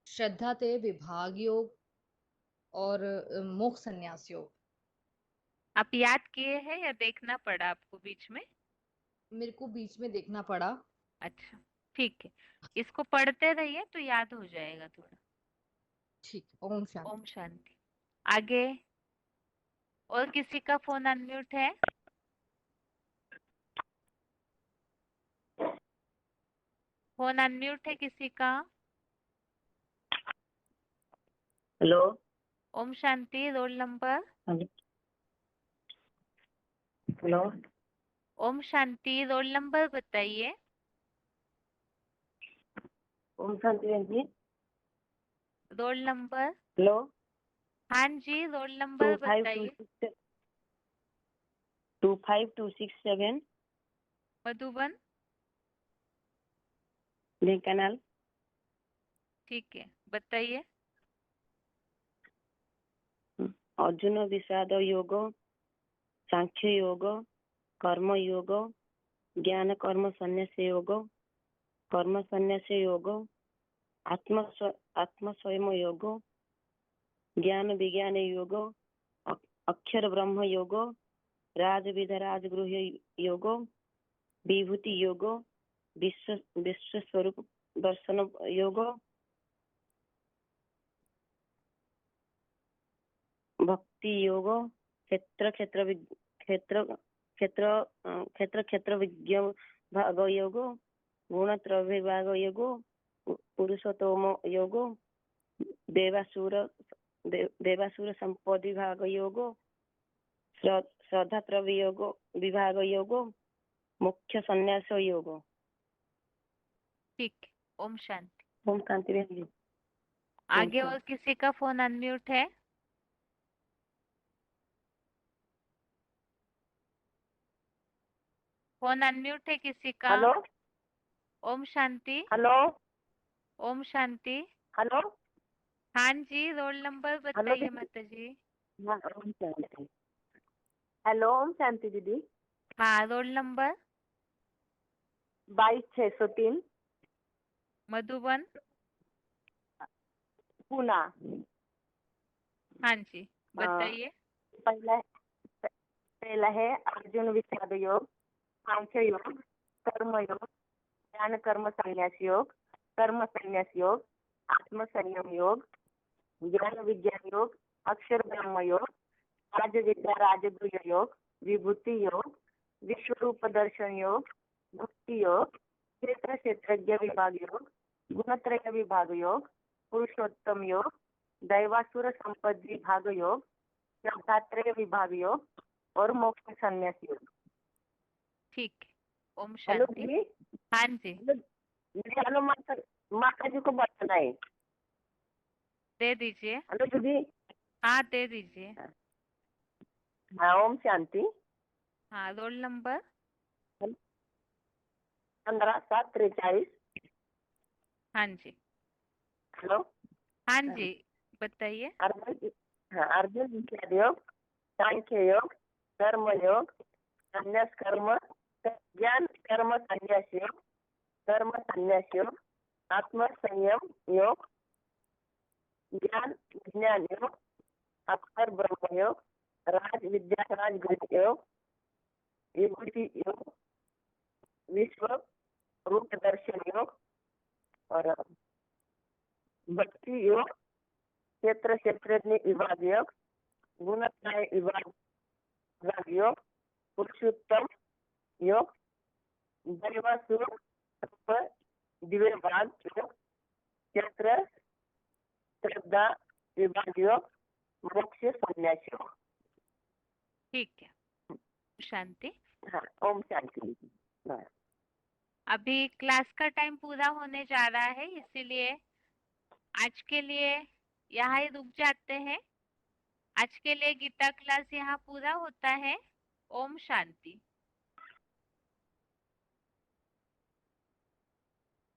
श्रद्धा ते विभाग योग, और मोक्ष संन्यास योग। आप याद किए हैं या देखना पड़ा आपको बीच में? मेरे को बीच में देखना पड़ा। अच्छा, ठीक है, इसको पढ़ते रहिए तो याद हो जाएगा थोड़ा। ठीक, ओम शांति। ओम शांति। आगे और किसी का फोन अनम्यूट है? फोन अनम्यूट है किसी का? हेलो। ओम शांति। Roll number? हेलो। ओम शांति। रोल नंबर बताइए। ओम शांति बहन जी। Roll number? हेलो। हाँ जी, रोल नंबर बताइए। 25267 मधुबन? ढेंकानाल। ठीक है, बताइए। अर्जुन विषाद योग, सांख्य योग, कर्म योग, ज्ञान कर्म संन्यास योग, कर्म संन्यास योग, आत्म स्वयं योग, ज्ञान विज्ञान योग, अक्षर ब्रह्म योग, राजविद्या राजगृह योग, विभूति योग, विश्व स्वरूप दर्शन योग, भक्ति योग, क्षेत्र क्षेत्र क्षेत्र क्षेत्र क्षेत्र क्षेत्र विज्ञ भाग योग, गुणत्रय विभाग योग, पुरुषोत्तम योग, देवासुर संपत्ति विभाग योग, श्रद्धात्रय योग विभाग योग, मुख्य संन्यास योग। ठीक, ओम शांति। ओम शांति बहन जी। आगे और किसी का फोन अनम्यूट है? फोन अनम्यूट है किसी का? हेलो। ओम शांति। हेलो। ओम शांति। हेलो। हाँ जी, रोल नंबर बताइए माता जी। ओम शांति। हेलो, ओम शांति दीदी। हाँ, रोल नंबर? 22603 मधुबन? पूना। हाँ जी, बताइए। पहला है अर्जुन विषाद योग, सांख्य योग, कर्म योग, ज्ञान कर्म संन्यास योग, कर्म संन्यास योग, आत्म संयम योग, ज्ञान विज्ञान योग, अक्षर ब्रह्म योग, राज विद्या राजगुह्य योग, विभूति योग, विश्व रूप दर्शन योग, भक्ति योग, क्षेत्र क्षेत्रज्ञ विभाग योग, गुणत्रय विभाग योग, पुरुषोत्तम योग, दैवासुर संपद विभाग योग, श्रद्धात्रय विभाग योग और मोक्ष संन्यास योग। ठीक है। ओम हेलो शांति। दीदी, हाँ जी, मुझे हनुमान माता जी को बताना है। दे दीजिए। हेलो दीदी। हाँ, दे दीजिए। हाँ, ओम शांति। हाँ, रोल नंबर 15/7/43। हाँ जी, हेलो। हाँ जी, बताइए। अर्जुन विषाद योग, सांख्य योग, कर्म योग, संन्यास कर्म, ज्ञान कर्म संन्यास योग, कर्म संन्यास योग, आत्म संयम योग, ज्ञान विज्ञान योग, अक्षर ब्रह्म योग, राज विद्या राजगुह्य योग, विभूति योग, विश्व रूप दर्शन योग और भक्ति योग, क्षेत्र क्षेत्रज्ञ विभाग योग, गुणत्रय विभाग योग, पुरुषोत्तम योग, दैवासुर दिव्य भाग योग, क्षेत्र श्रद्धा विभाग योग, मोक्ष संन्यास योग। ठीक है। शांति। हाँ, ओम शांति। हाँ। अभी क्लास का टाइम पूरा होने जा रहा है, इसीलिए आज के लिए यहाँ ही रुक जाते हैं। आज के लिए गीता क्लास यहाँ पूरा होता है। ओम शांति।